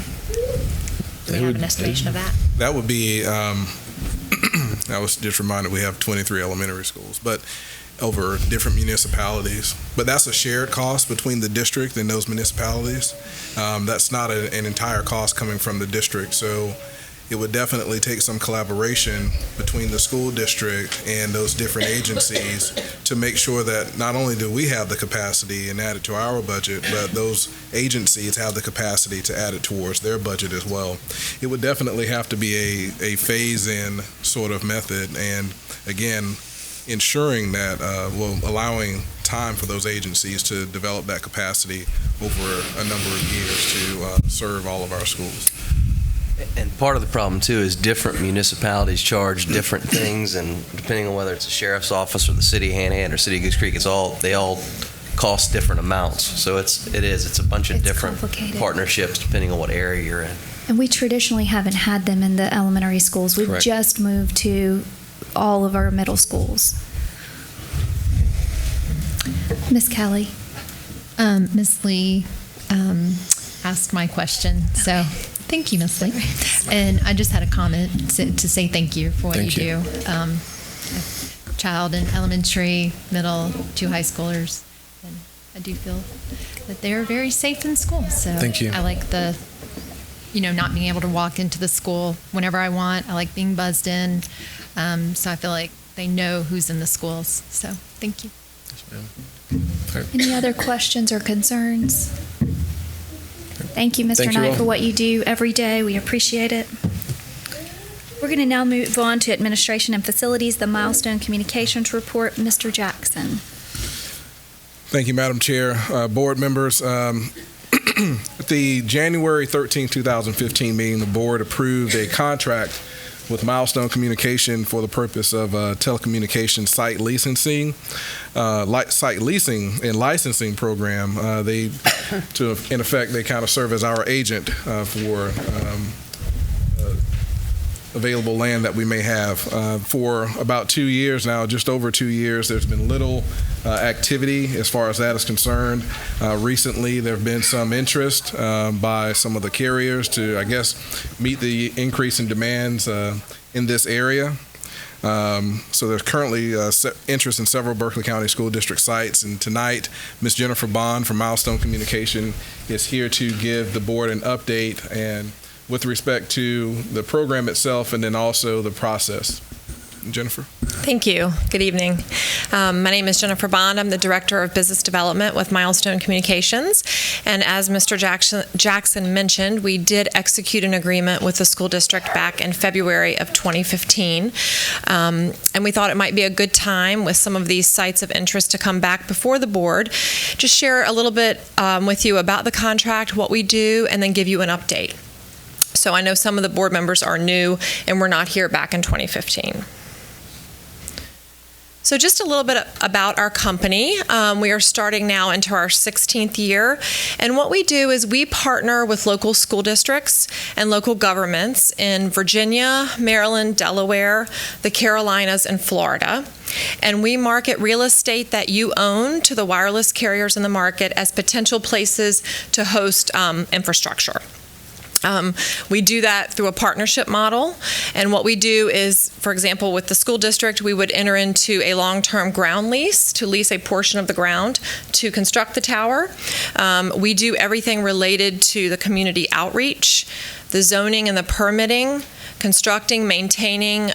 Do we have an estimation of that? That would be, I was just reminded we have 23 elementary schools, but over different municipalities. But that's a shared cost between the district and those municipalities. That's not an entire cost coming from the district. So it would definitely take some collaboration between the school district and those different agencies to make sure that not only do we have the capacity and add it to our budget, but those agencies have the capacity to add it towards their budget as well. It would definitely have to be a phase-in sort of method, and again, ensuring that, allowing time for those agencies to develop that capacity over a number of years to serve all of our schools. And part of the problem, too, is different municipalities charge different things, and depending on whether it's a sheriff's office or the city of Hanahan or city of Goose Creek, they all cost different amounts. So it's a bunch of different partnerships depending on what area you're in. And we traditionally haven't had them in the elementary schools. We've just moved to all of our middle schools. Ms. Kelly. Ms. Lee asked my question, so thank you, Ms. Lee. And I just had a comment to say thank you for what you do. A child in elementary, middle, 2 high schoolers, and I do feel that they're very safe in school. So thank you. I like the, not being able to walk into the school whenever I want. I like being buzzed in. So I feel like they know who's in the schools. So thank you. Yes, ma'am. Any other questions or concerns? Thank you, Mr. Knight, for what you do every day. We appreciate it. We're going to now move on to Administration and Facilities, the Milestone Communications Report. Mr. Jackson. Thank you, Madam Chair. Board members, at the January 13, 2015 meeting, the board approved a contract with Milestone Communication for the purpose of telecommunications site licensing and licensing program. In effect, they kind of serve as our agent for available land that we may have. For about 2 years now, just over 2 years, there's been little activity as far as that is concerned. Recently, there have been some interest by some of the carriers to, I guess, meet the increase in demands in this area. So there's currently interest in several Berkeley County School District sites, and tonight, Ms. Jennifer Bond from Milestone Communication is here to give the board an update and with respect to the program itself and then also the process. Jennifer. Thank you. Good evening. My name is Jennifer Bond. I'm the Director of Business Development with Milestone Communications. And as Mr. Jackson mentioned, we did execute an agreement with the school district back in February of 2015. And we thought it might be a good time with some of these sites of interest to come back before the board, just share a little bit with you about the contract, what we do, and then give you an update. So I know some of the board members are new and were not here back in 2015. So just a little bit about our company. We are starting now into our 16th year. And what we do is we partner with local school districts and local governments in Virginia, Maryland, Delaware, the Carolinas, and Florida. And we market real estate that you own to the wireless carriers in the market as potential places to host infrastructure. We do that through a partnership model, and what we do is, for example, with the school district, we would enter into a long-term ground lease to lease a portion of the ground to construct the tower. We do everything related to the community outreach, the zoning and the permitting, constructing, maintaining,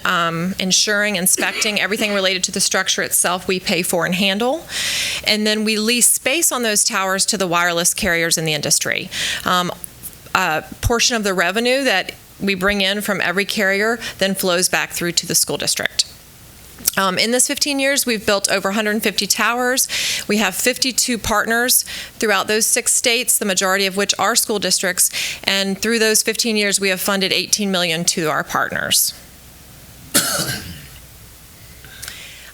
ensuring, inspecting, everything related to the structure itself we pay for and handle. And then we lease space on those towers to the wireless carriers in the industry. A portion of the revenue that we bring in from every carrier then flows back through to the school district. In this 15 years, we've built over 150 towers. We have 52 partners throughout those 6 states, the majority of which are school districts. And through those 15 years, we have funded $18 million to our partners.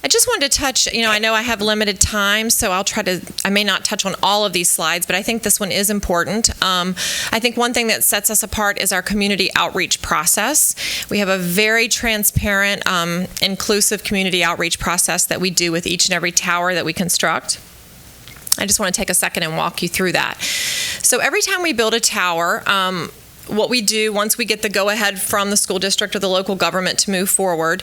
I just wanted to touch, I know I have limited time, so I may not touch on all of these slides, but I think this one is important. I think one thing that sets us apart is our community outreach process. We have a very transparent, inclusive community outreach process that we do with each and every tower that we construct. I just want to take a second and walk you through that. So every time we build a tower, what we do once we get the go-ahead from the school district or the local government to move forward,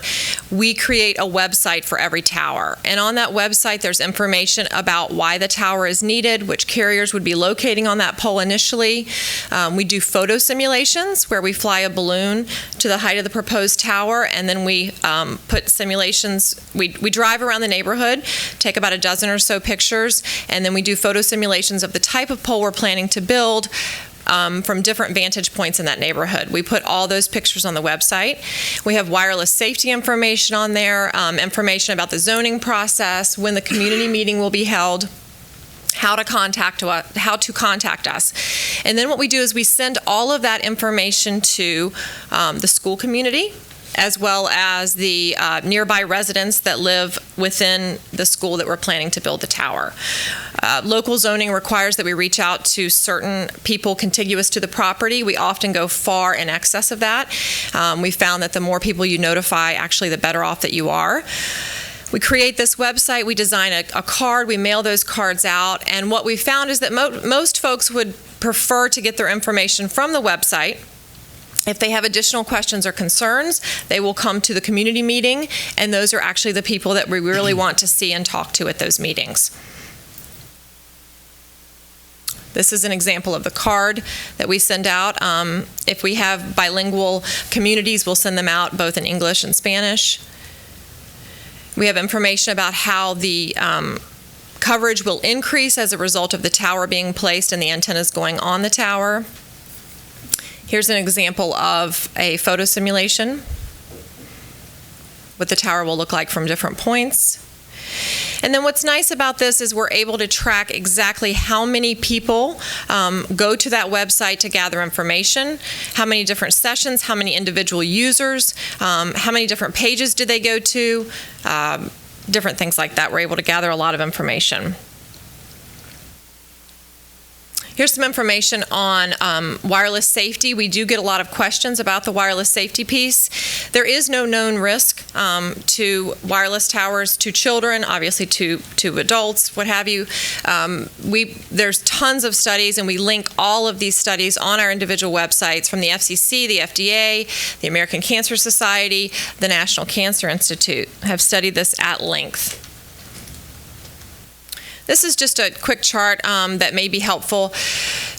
we create a website for every tower. And on that website, there's information about why the tower is needed, which carriers would be locating on that pole initially. We do photo simulations where we fly a balloon to the height of the proposed tower, and then we put simulations. We drive around the neighborhood, take about a dozen or so pictures, and then we do photo simulations of the type of pole we're planning to build from different vantage points in that neighborhood. We put all those pictures on the website. We have wireless safety information on there, information about the zoning process, when the community meeting will be held, how to contact us. And then what we do is we send all of that information to the school community, as well as the nearby residents that live within the school that we're planning to build the tower. Local zoning requires that we reach out to certain people contiguous to the property. We often go far in excess of that. We found that the more people you notify, actually the better off that you are. We create this website, we design a card, we mail those cards out, and what we found is that most folks would prefer to get their information from the website. If they have additional questions or concerns, they will come to the community meeting, and those are actually the people that we really want to see and talk to at those meetings. This is an example of the card that we send out. If we have bilingual communities, we'll send them out both in English and Spanish. We have information about how the coverage will increase as a result of the tower being placed and the antennas going on the tower. Here's an example of a photo simulation, what the tower will look like from different points. And then what's nice about this is we're able to track exactly how many people go to that website to gather information, how many different sessions, how many individual users, how many different pages did they go to, different things like that. We're able to gather a lot of information. Here's some information on wireless safety. We do get a lot of questions about the wireless safety piece. There is no known risk to wireless towers to children, obviously to adults, what have you. There's tons of studies, and we link all of these studies on our individual websites from the FCC, the FDA, the American Cancer Society, the National Cancer Institute have studied this at length. This is just a quick chart that may be helpful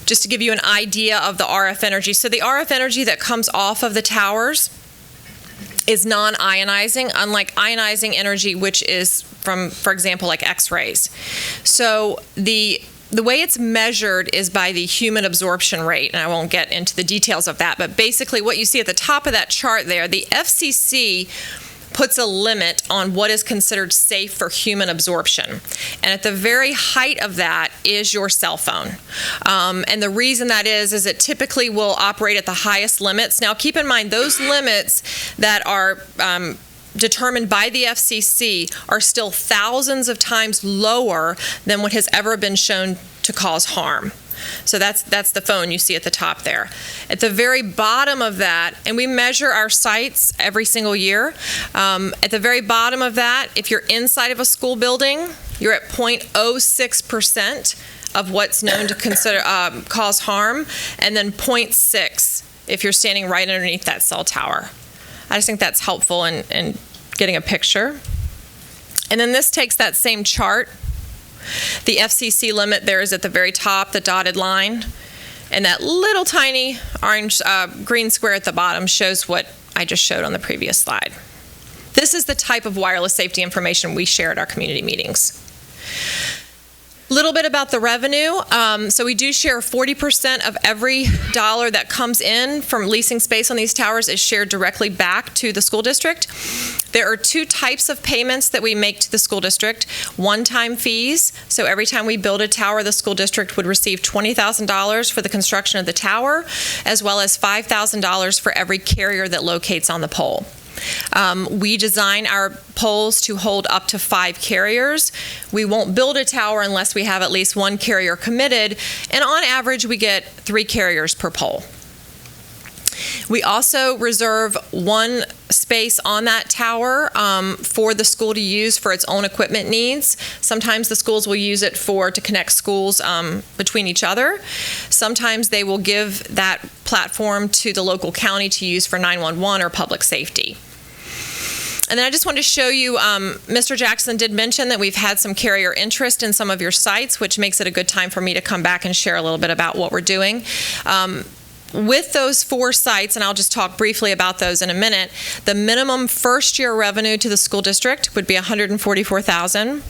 just to give you an idea of the RF energy. So the RF energy that comes off of the towers is non-ionizing, unlike ionizing energy, which is from, for example, like X-rays. So the way it's measured is by the human absorption rate, and I won't get into the details of that, but basically what you see at the top of that chart there, the FCC puts a limit on what is considered safe for human absorption. And at the very height of that is your cell phone. And the reason that is it typically will operate at the highest limits. Now keep in mind, those limits that are determined by the FCC are still thousands of times lower than what has ever been shown to cause harm. So that's the phone you see at the top there. At the very bottom of that, and we measure our sites every single year, at the very bottom of that, if you're inside of a school building, you're at 0.06% of what's known to consider cause harm, and then 0.6 if you're standing right underneath that cell tower. I just think that's helpful in getting a picture. And then this takes that same chart. The FCC limit there is at the very top, the dotted line, and that little tiny orange green square at the bottom shows what I just showed on the previous slide. This is the type of wireless safety information we share at our community meetings. A little bit about the revenue. So we do share 40% of every dollar that comes in from leasing space on these towers is shared directly back to the school district. There are two types of payments that we make to the school district. One-time fees. So every time we build a tower, the school district would receive $20,000 for the construction of the tower, as well as $5,000 for every carrier that locates on the pole. We design our poles to hold up to 5 carriers. We won't build a tower unless we have at least 1 carrier committed, and on average we get 3 carriers per pole. We also reserve 1 space on that tower for the school to use for its own equipment needs. Sometimes the schools will use it to connect schools between each other. Sometimes they will give that platform to the local county to use for 911 or public safety. And then I just wanted to show you, Mr. Jackson did mention that we've had some carrier interest in some of your sites, which makes it a good time for me to come back and share a little bit about what we're doing. With those 4 sites, and I'll just talk briefly about those in a minute, the minimum first-year revenue to the school district would be $144,000.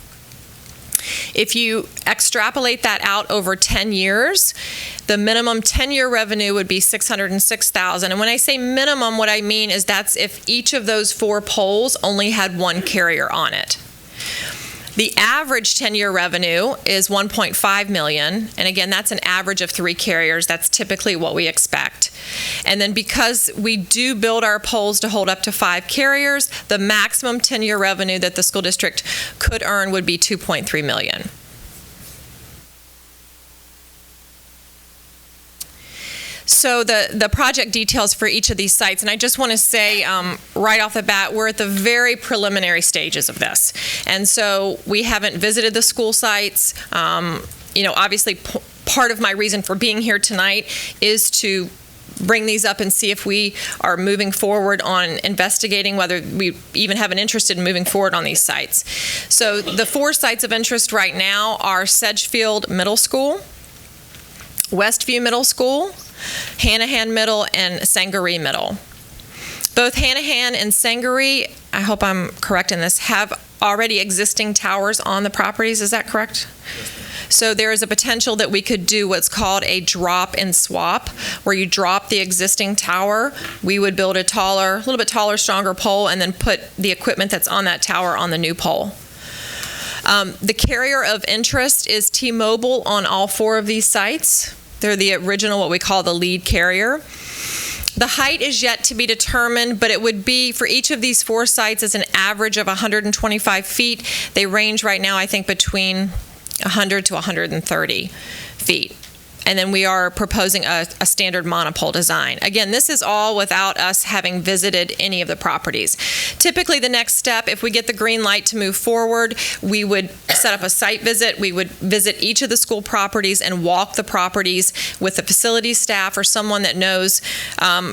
If you extrapolate that out over 10 years, the minimum 10-year revenue would be $606,000. And when I say minimum, what I mean is that's if each of those 4 poles only had 1 carrier on it. The average 10-year revenue is $1.5 million, and again, that's an average of 3 carriers. That's typically what we expect. And then because we do build our poles to hold up to 5 carriers, the maximum 10-year revenue that the school district could earn would be $2.3 million. So the project details for each of these sites, and I just want to say right off the bat, we're at the very preliminary stages of this. And so we haven't visited the school sites. Obviously part of my reason for being here tonight is to bring these up and see if we are moving forward on investigating whether we even have an interest in moving forward on these sites. So the 4 sites of interest right now are Sedgefield Middle School, Westview Middle School, Hanahan Middle, and Sangaree Middle. Both Hanahan and Sangaree, I hope I'm correct in this, have already existing towers on the properties. Is that correct? So there is a potential that we could do what's called a drop and swap, where you drop the existing tower. We would build a little bit taller, stronger pole, and then put the equipment that's on that tower on the new pole. The carrier of interest is T-Mobile on all 4 of these sites. They're the original, what we call the lead carrier. The height is yet to be determined, but it would be, for each of these 4 sites, as an average of 125 feet. They range right now, I think, between 100 to 130 feet. And then we are proposing a standard monopole design. Again, this is all without us having visited any of the properties. Typically, the next step, if we get the green light to move forward, we would set up a site visit. We would visit each of the school properties and walk the properties with the facilities staff or someone that knows,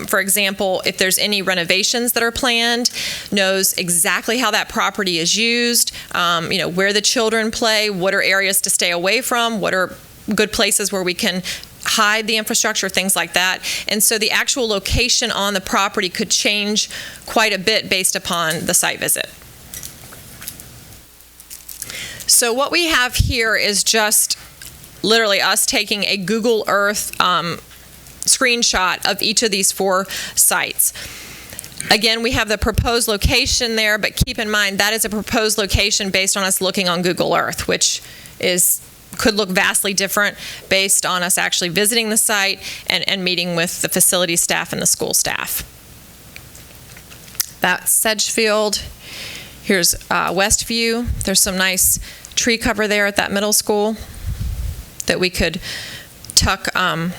for example, if there's any renovations that are planned, knows exactly how that property is used, where the children play, what are areas to stay away from, what are good places where we can hide the infrastructure, things like that. And so the actual location on the property could change quite a bit based upon the site visit. So what we have here is just literally us taking a Google Earth screenshot of each of these 4 sites. Again, we have the proposed location there, but keep in mind that is a proposed location based on us looking on Google Earth, which could look vastly different based on us actually visiting the site and meeting with the facility staff and the school staff. That's Sedgefield. Here's Westview. There's some nice tree cover there at that middle school that we could tuck a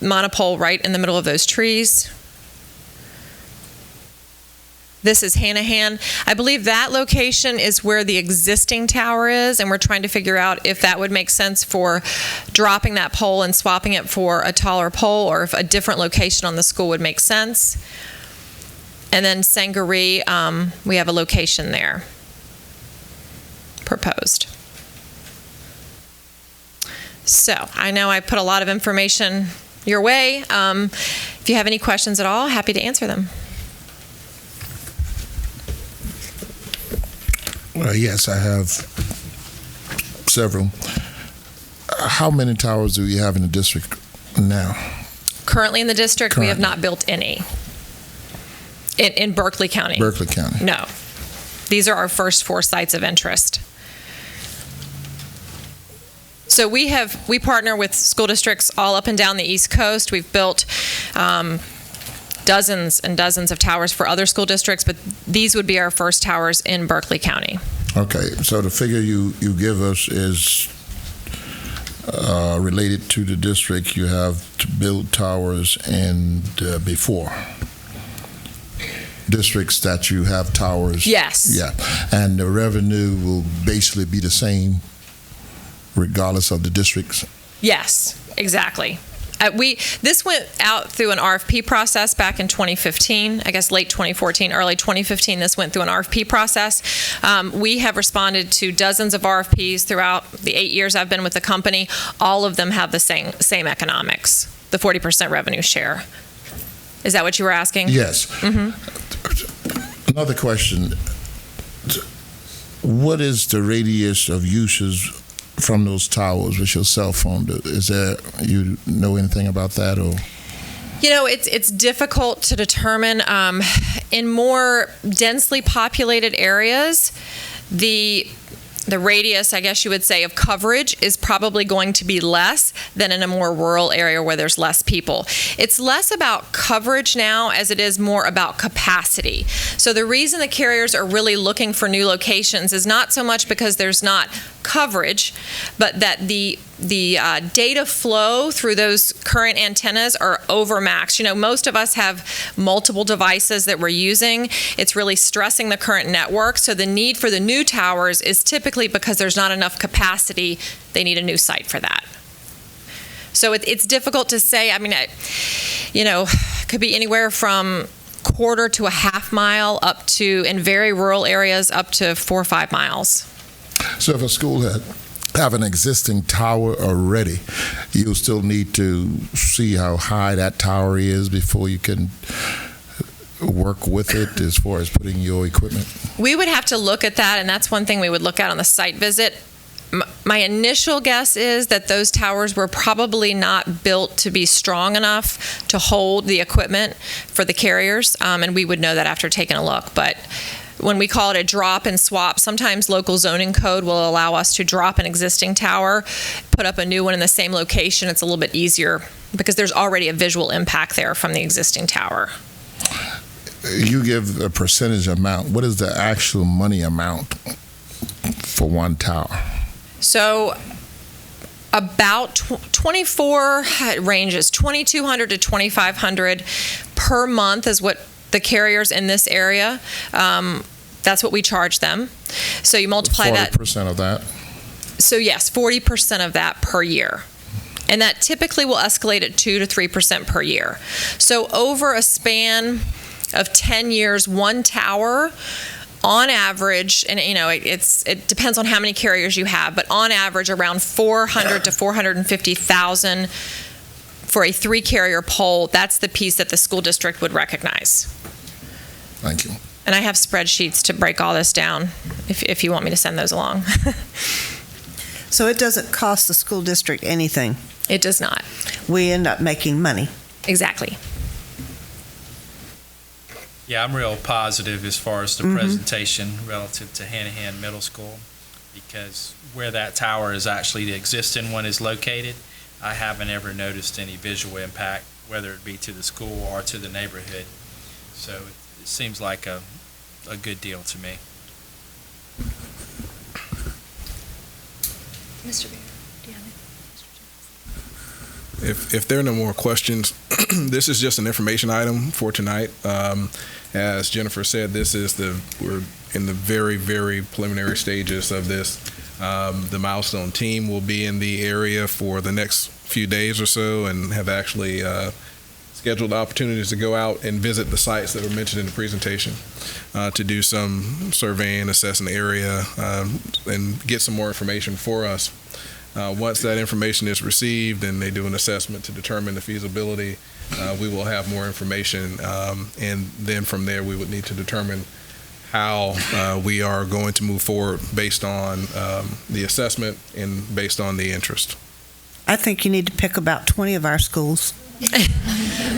monopole right in the middle of those trees. This is Hanahan. I believe that location is where the existing tower is, and we're trying to figure out if that would make sense for dropping that pole and swapping it for a taller pole, or if a different location on the school would make sense. And then Sangaree, we have a location there proposed. So I know I put a lot of information your way. If you have any questions at all, happy to answer them. Yes, I have several. How many towers do you have in the district now? Currently in the district, we have not built any. In Berkeley County. Berkeley County. No. These are our first 4 sites of interest. So we partner with school districts all up and down the East Coast. We've built done dozens and dozens of towers for other school districts, but these would be our first towers in Berkeley County. Okay, so the figure you give us is related to the district you have to build towers and before districts that you have towers. Yes. Yeah, and the revenue will basically be the same regardless of the districts. Yes, exactly. This went out through an RFP process back in 2015, I guess late 2014, early 2015. This went through an RFP process. We have responded to dozens of RFPs throughout the 8 years I've been with the company. All of them have the same economics, the 40% revenue share. Is that what you were asking? Yes. Mm-hmm. Another question. What is the radius of uses from those towers with your cell phone? Is there, you know anything about that? Or It's difficult to determine. In more densely populated areas, the radius, I guess you would say, of coverage is probably going to be less than in a more rural area where there's less people. It's less about coverage now as it is more about capacity. So the reason the carriers are really looking for new locations is not so much because there's not coverage, but that the data flow through those current antennas are overmaxed. Most of us have multiple devices that we're using. It's really stressing the current network. So the need for the new towers is typically because there's not enough capacity. They need a new site for that. So it's difficult to say. I mean, it could be anywhere from quarter to a half mile up to, in very rural areas, up to 4 or 5 miles. So if a school have an existing tower already, you'll still need to see how high that tower is before you can work with it as far as putting your equipment? We would have to look at that, and that's one thing we would look at on the site visit. My initial guess is that those towers were probably not built to be strong enough to hold the equipment for the carriers, and we would know that after taking a look. But when we call it a drop and swap, sometimes local zoning code will allow us to drop an existing tower, put up a new one in the same location. It's a little bit easier because there's already a visual impact there from the existing tower. You give a percentage amount. What is the actual money amount for one tower? So about 24 ranges, $2,200 to $2,500 per month is what the carriers in this area, that's what we charge them. So you multiply 40% of that? So yes, 40% of that per year. And that typically will escalate at 2 to 3% per year. So over a span of 10 years, one tower, on average, and it depends on how many carriers you have, but on average around $400,000 to $450,000 for a 3-carrier pole. That's the piece that the school district would recognize. Thank you. And I have spreadsheets to break all this down if you want me to send those along. So it doesn't cost the school district anything? It does not. We end up making money? Exactly. Yeah, I'm real positive as far as the presentation relative to Hanahan Middle School, because where that tower is actually the existing one is located, I haven't ever noticed any visual impact, whether it be to the school or to the neighborhood. So it seems like a good deal to me. Mr. Bear, do you have it? If there are no more questions, this is just an information item for tonight. As Jennifer said, we're in the very, very preliminary stages of this. The Milestone team will be in the area for the next few days or so and have actually scheduled opportunities to go out and visit the sites that were mentioned in the presentation to do some surveying, assessing the area, and get some more information for us. Once that information is received and they do an assessment to determine the feasibility, we will have more information, and then from there we would need to determine how we are going to move forward based on the assessment and based on the interest. I think you need to pick about 20 of our schools.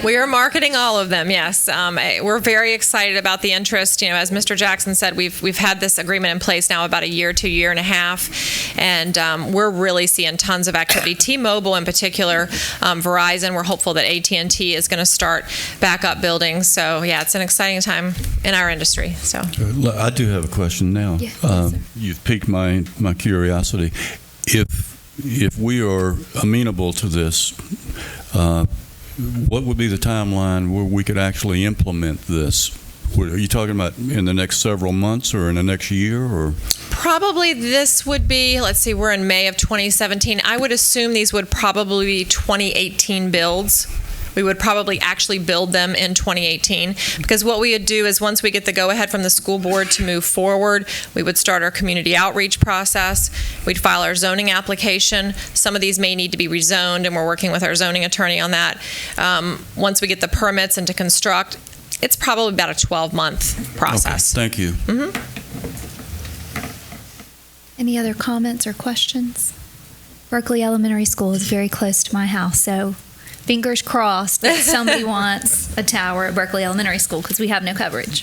We are marketing all of them, yes. We're very excited about the interest. You know, as Mr. Jackson said, we've had this agreement in place now about a year to a year and a half, and we're really seeing tons of activity. T-Mobile in particular, Verizon, we're hopeful that AT&T is going to start back up building. So, yeah, it's an exciting time in our industry. So, I do have a question now. Yeah, you've piqued my curiosity. If we are amenable to this, what would be the timeline where we could actually implement this? Are you talking about in the next several months or in the next year? Or probably this would be, let's see, we're in May of 2017. I would assume these would probably be 2018 builds. We would probably actually build them in 2018, because what we would do is once we get the go-ahead from the school board to move forward, we would start our community outreach process. We'd file our zoning application. Some of these may need to be rezoned, and we're working with our zoning attorney on that. Once we get the permits and to construct, it's probably about a 12-month process. Okay, thank you. Mm-hmm. Any other comments or questions? Berkeley Elementary School is very close to my house, so fingers crossed that somebody wants a tower at Berkeley Elementary School, because we have no coverage.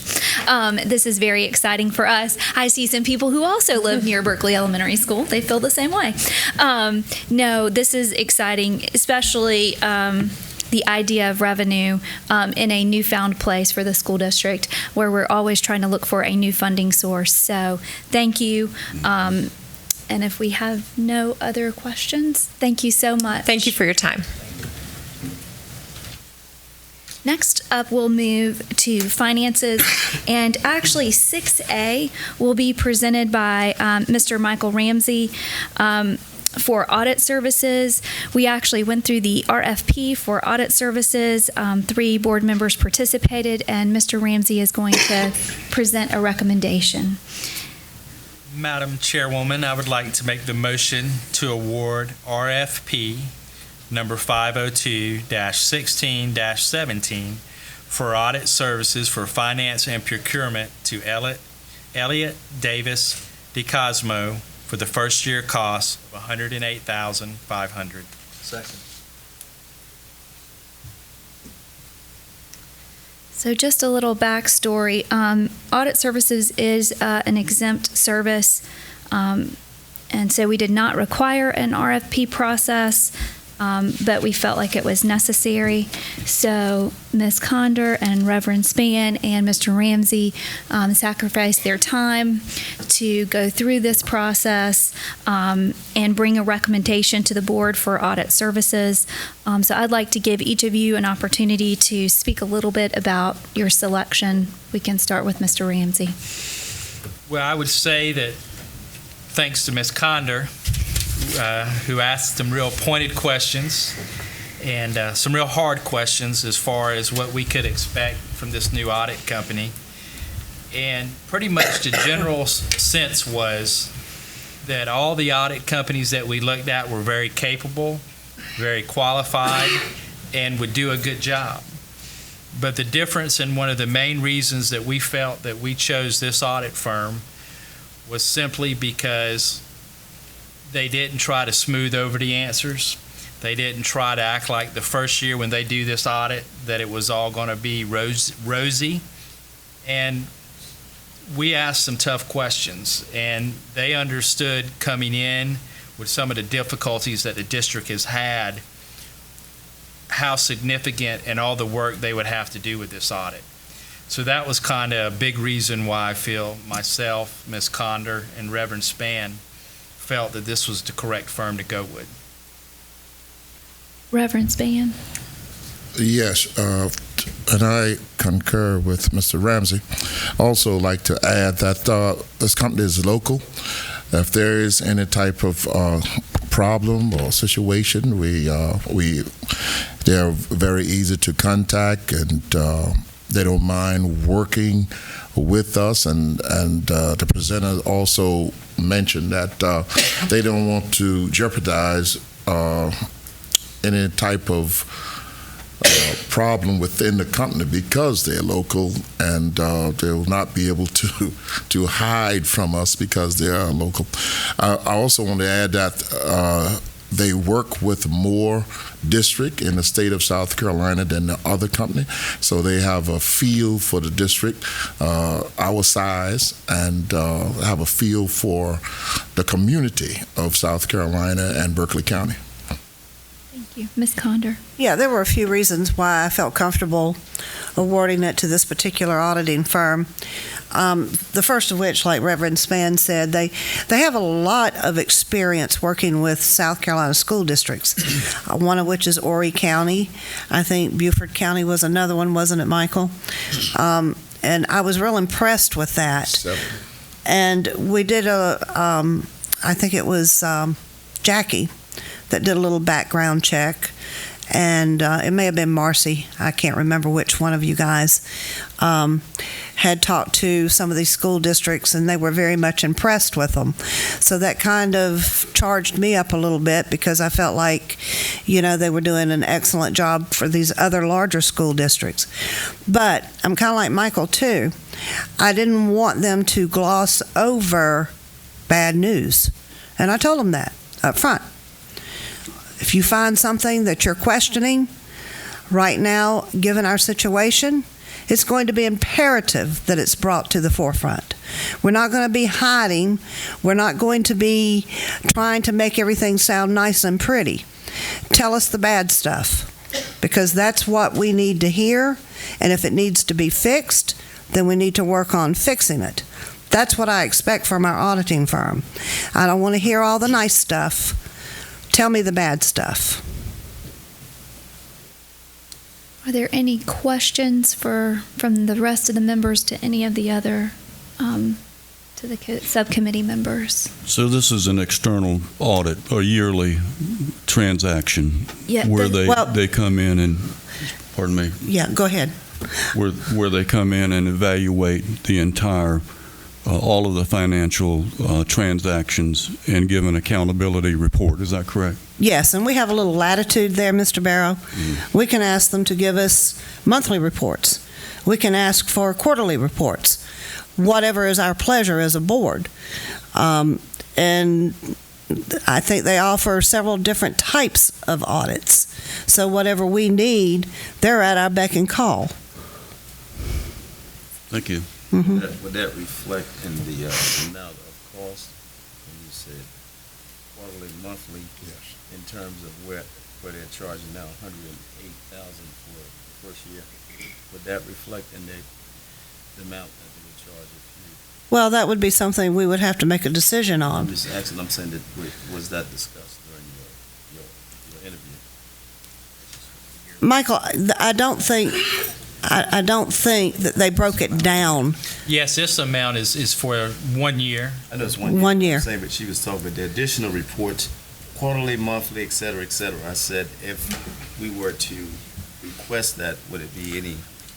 This is very exciting for us. I see some people who also live near Berkeley Elementary School. They feel the same way. No, this is exciting, especially the idea of revenue in a newfound place for the school district, where we're always trying to look for a new funding source. So thank you. And if we have no other questions, thank you so much. Thank you for your time. Next up, we'll move to finances, and actually 6A will be presented by Mr. Michael Ramsey for audit services. We actually went through the RFP for audit services. 3 board members participated, and Mr. Ramsey is going to present a recommendation. Madam Chairwoman, I would like to make the motion to award RFP number 502-16-17 for audit services for finance and procurement to Elliott Davis DeCosmo for the first year cost of $108,500. Second. So just a little backstory. Audit services is an exempt service, and so we did not require an RFP process. But we felt like it was necessary. So Ms. Condor and Reverend Spann and Mr. Ramsey sacrificed their time to go through this process and bring a recommendation to the board for audit services. So I'd like to give each of you an opportunity to speak a little bit about your selection. We can start with Mr. Ramsey. Well, I would say that thanks to Ms. Condor, who asked some real pointed questions and some real hard questions as far as what we could expect from this new audit company. And pretty much the general sense was that all the audit companies that we looked at were very capable, very qualified, and would do a good job. But the difference, and one of the main reasons that we felt that we chose this audit firm, was simply because they didn't try to smooth over the answers. They didn't try to act like the first year when they do this audit that it was all going to be rosy. And we asked some tough questions, and they understood coming in with some of the difficulties that the district has had, how significant and all the work they would have to do with this audit. So that was kind of a big reason why I feel myself, Ms. Condor, and Reverend Spann felt that this was the correct firm to go with. Reverend Spann. Yes, and I concur with Mr. Ramsey. Also like to add that this company is local. If there is any type of problem or situation, they are very easy to contact, and they don't mind working with us. And the presenter also mentioned that they don't want to jeopardize any type of problem within the company because they're local, and they will not be able to hide from us because they are local. I also want to add that They work with more district in the state of South Carolina than the other company, so they have a feel for the district, our size, and have a feel for the community of South Carolina and Berkeley County. Thank you. Ms. Conder. Yeah, there were a few reasons why I felt comfortable awarding it to this particular auditing firm. The first of which, like Reverend Spann said, they have a lot of experience working with South Carolina school districts, one of which is Horry County. I think Beaufort County was another one, wasn't it, Michael? And I was real impressed with that. And we did I think it was Jackie that did a little background check, and it may have been Marcy, I can't remember which one of you guys, had talked to some of these school districts, and they were very much impressed with them. So that kind of charged me up a little bit, because I felt like, they were doing an excellent job for these other larger school districts. But I'm kind of like Michael, too. I didn't want them to gloss over bad news. And I told them that up front. If you find something that you're questioning, right now, given our situation, it's going to be imperative that it's brought to the forefront. We're not going to be hiding. We're not going to be trying to make everything sound nice and pretty. Tell us the bad stuff, because that's what we need to hear, and if it needs to be fixed, then we need to work on fixing it. That's what I expect from our auditing firm. I don't want to hear all the nice stuff. Tell me the bad stuff. Are there any questions from the rest of the members to any of the other, to the subcommittee members? So this is an external audit, a yearly transaction, where they come in and, pardon me? Yeah, go ahead. Where they come in and evaluate the entire, all of the financial transactions and give an accountability report. Is that correct? Yes, and we have a little latitude there, Mr. Barrow. We can ask them to give us monthly reports. We can ask for quarterly reports, whatever is our pleasure as a board. And I think they offer several different types of audits. So whatever we need, they're at our beck and call. Thank you. Mm-hmm. Would that reflect in the amount of cost when you said quarterly, monthly? Yes. In terms of where they're charging now, $108,000 for the first year, would that reflect in the amount that they would charge if you? Well, that would be something we would have to make a decision on. I'm just asking. I'm saying that was that discussed during your interview? Michael, I don't think that they broke it down. Yes, this amount is for 1 year. I know it's 1 year. 1 year. But she was talking about the additional reports, quarterly, monthly, et cetera, et cetera. I said, if we were to request that, would it be any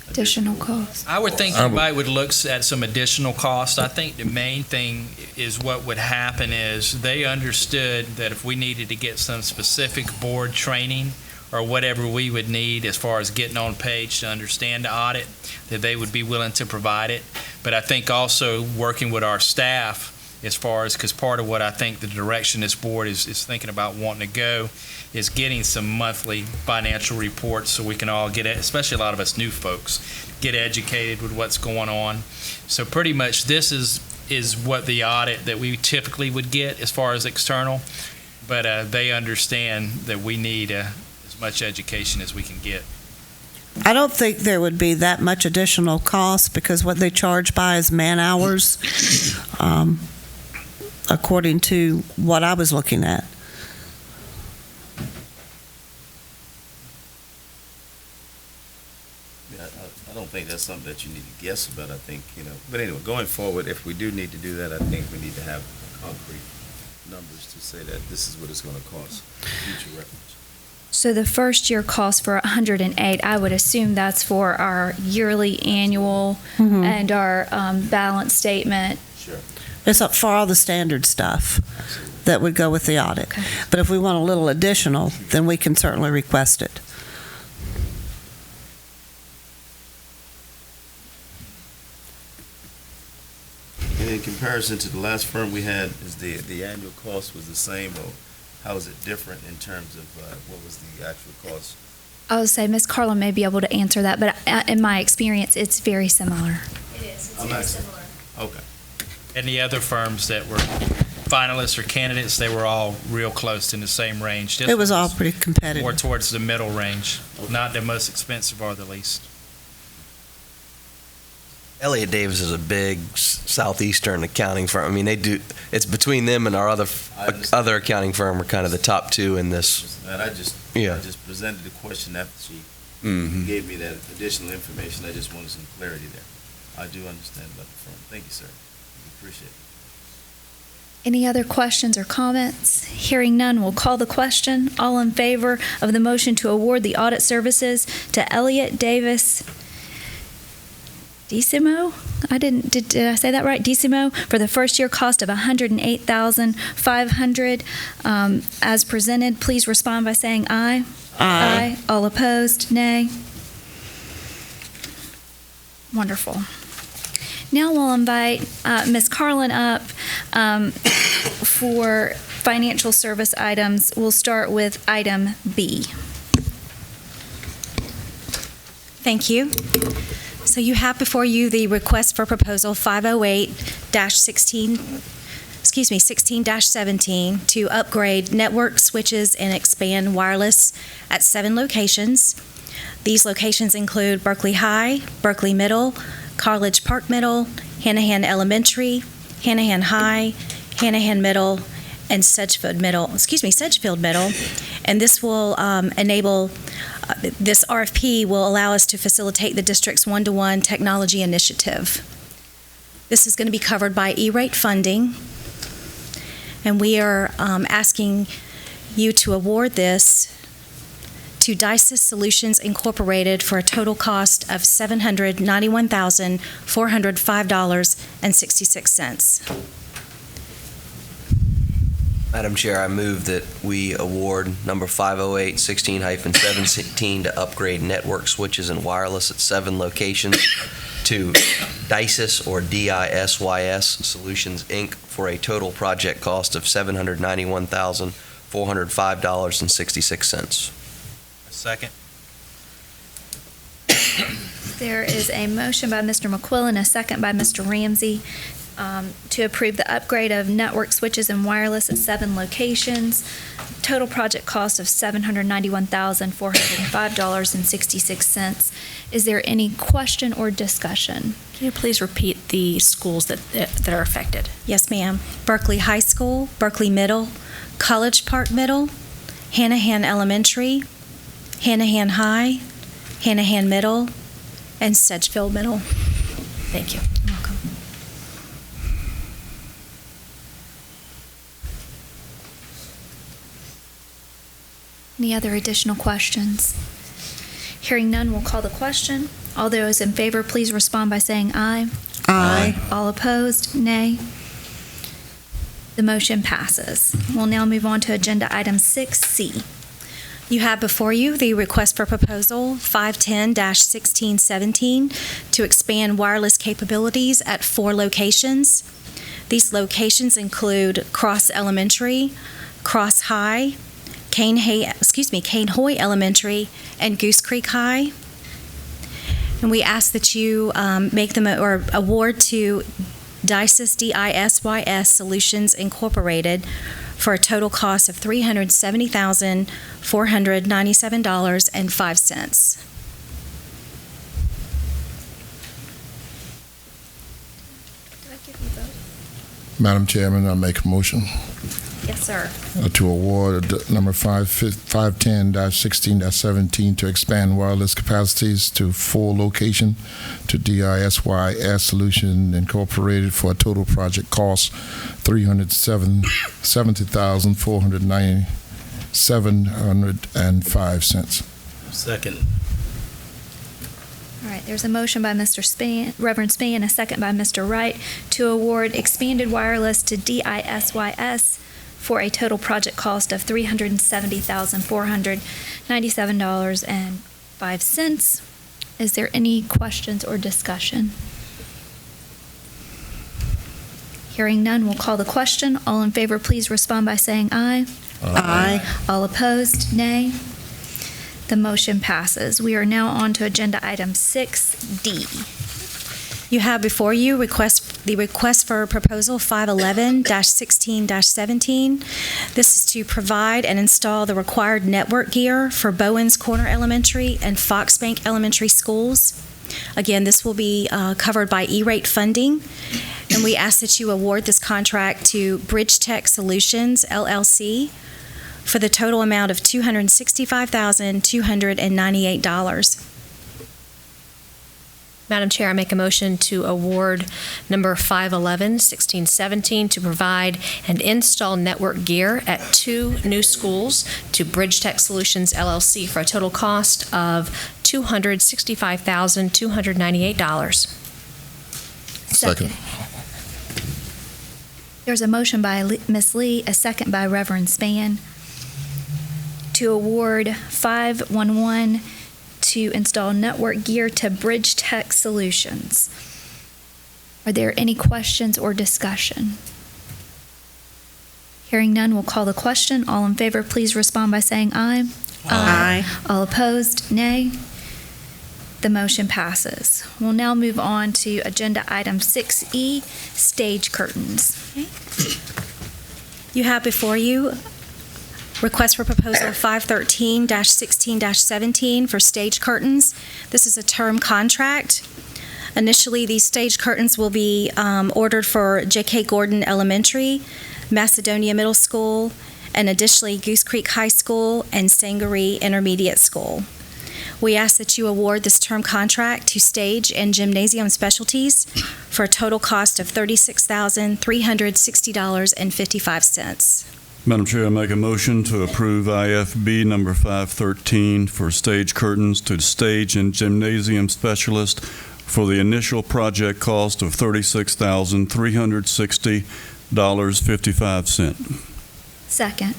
additional cost? I would think everybody would look at some additional cost. I think the main thing is what would happen is they understood that if we needed to get some specific board training or whatever we would need as far as getting on page to understand the audit, that they would be willing to provide it. But I think also working with our staff as far as, because part of what I think the direction this board is thinking about wanting to go is getting some monthly financial reports so we can all get it, especially a lot of us new folks, get educated with what's going on. So pretty much this is what the audit that we typically would get as far as external, but they understand that we need as much education as we can get. I don't think there would be that much additional cost, because what they charge by is man hours, according to what I was looking at. Yeah, I don't think that's something that you need to guess about. I think, but anyway, going forward, if we do need to do that, I think we need to have concrete numbers to say that this is what it's going to cost for future reference. So the first year cost for 108, I would assume that's for our yearly, annual, and our balance statement. Sure. It's up for all the standard stuff that would go with the audit. Okay. But if we want a little additional, then we can certainly request it. And in comparison to the last firm we had, is the annual cost was the same, or how is it different in terms of what was the actual cost? I would say Ms. Carlin may be able to answer that, but in my experience, it's very similar. It is. I'm very asking. similar. Okay. And the other firms that were finalists or candidates, they were all real close in the same range. This It was all one pretty competitive. more towards the middle range, not the most expensive or the least. Elliott Davis is a big southeastern accounting firm. I mean, they do. It's between them and our other accounting firm are kind of the top two in this. And I just presented the question after she gave me that additional information. I just wanted some clarity there. I do understand about the firm. Thank you, sir. We appreciate it. Any other questions or comments? Hearing none, we'll call the question. All in favor of the motion to award the audit services to Elliott Davis Decimo? Did I say that right? Decimo, for the first year cost of $108,500 as presented. Please respond by saying aye. Aye. All opposed, nay. Wonderful. Now we'll invite Ms. Carlin up for financial service items. We'll start with item B. Thank you. So you have before you the request for proposal 16-17 to upgrade network switches and expand wireless at 7 locations. These locations include Berkeley High, Berkeley Middle, College Park Middle, Hanahan Elementary, Hanahan High, Hanahan Middle, and Sedgefield Middle. And this will enable, this RFP will allow us to facilitate the district's one-to-one technology initiative. This is going to be covered by E-rate funding, and we are asking you to award this to DICES Solutions Incorporated for a total cost of $791,405.66. Madam Chair, I move that we award number 508-16-17 to upgrade network switches and wireless at 7 locations to DICES or DISYS Solutions, Inc. for a total project cost of $791,405.66. Second. There is a motion by Mr. McQuillan, a second by Mr. Ramsey, to approve the upgrade of network switches and wireless at 7 locations. Total project cost of $791,405.66. Is there any question or discussion? Can you please repeat the schools that are affected? Yes, ma'am. Berkeley High School, Berkeley Middle, College Park Middle, Hanahan Elementary, Hanahan High, Hanahan Middle, and Sedgefield Middle. Thank you. You're welcome. Any other additional questions? Hearing none, we'll call the question. All those in favor, please respond by saying aye. Aye. All opposed, nay. The motion passes. We'll now move on to agenda item 6C. You have before you the request for proposal 510-1617 to expand wireless capabilities at 4 locations. These locations include Cross Elementary, Cross High, Cane Hoy Elementary, and Goose Creek High. And we ask that you make them or award to DICES DISYS Solutions Incorporated for a total cost of $370,497.05. Madam Chairman, I make a motion Yes, sir. to award number 510-16-17 to expand wireless capacities to 4 locations to DISYS Solution Incorporated for a total project cost $370,497.05. Second. All right, there's a motion by Mr. Reverend Spann, a second by Mr. Wright, to award expanded wireless to DISYS for a total project cost of $370,497.05. Is there any questions or discussion? Hearing none, we'll call the question. All in favor, please respond by saying aye. Aye. All opposed, nay. The motion passes. We are now on to agenda item 6D. You have before you the request for proposal 511-16-17. This is to provide and install the required network gear for Bowens Corner Elementary and Foxbank Elementary Schools. Again, this will be covered by E-rate funding, and we ask that you award this contract to Bridge Tech Solutions, LLC, for the total amount of $265,298. Madam Chair, I make a motion to award number 511-1617 to provide and install network gear at 2 new schools to Bridge Tech Solutions LLC for a total cost of $265,298. Second. There's a motion by Ms. Lee, a second by Reverend Spann, to award 511 to install network gear to Bridge Tech Solutions. Are there any questions or discussion? Hearing none, we'll call the question. All in favor, please respond by saying aye. Aye. All opposed, nay. The motion passes. We'll now move on to agenda item 6E, stage curtains. You have before you request for proposal 513-16-17 for stage curtains. This is a term contract. Initially, these stage curtains will be ordered for J.K. Gordon Elementary, Macedonia Middle School, and additionally Goose Creek High School and Sangaree Intermediate School. We ask that you award this term contract to Stage and Gymnasium Specialties for a total cost of $36,360.55. Madam Chair, I make a motion to approve IFB number 513 for stage curtains to Stage and Gymnasium Specialist for the initial project cost of $36,360.55. Second.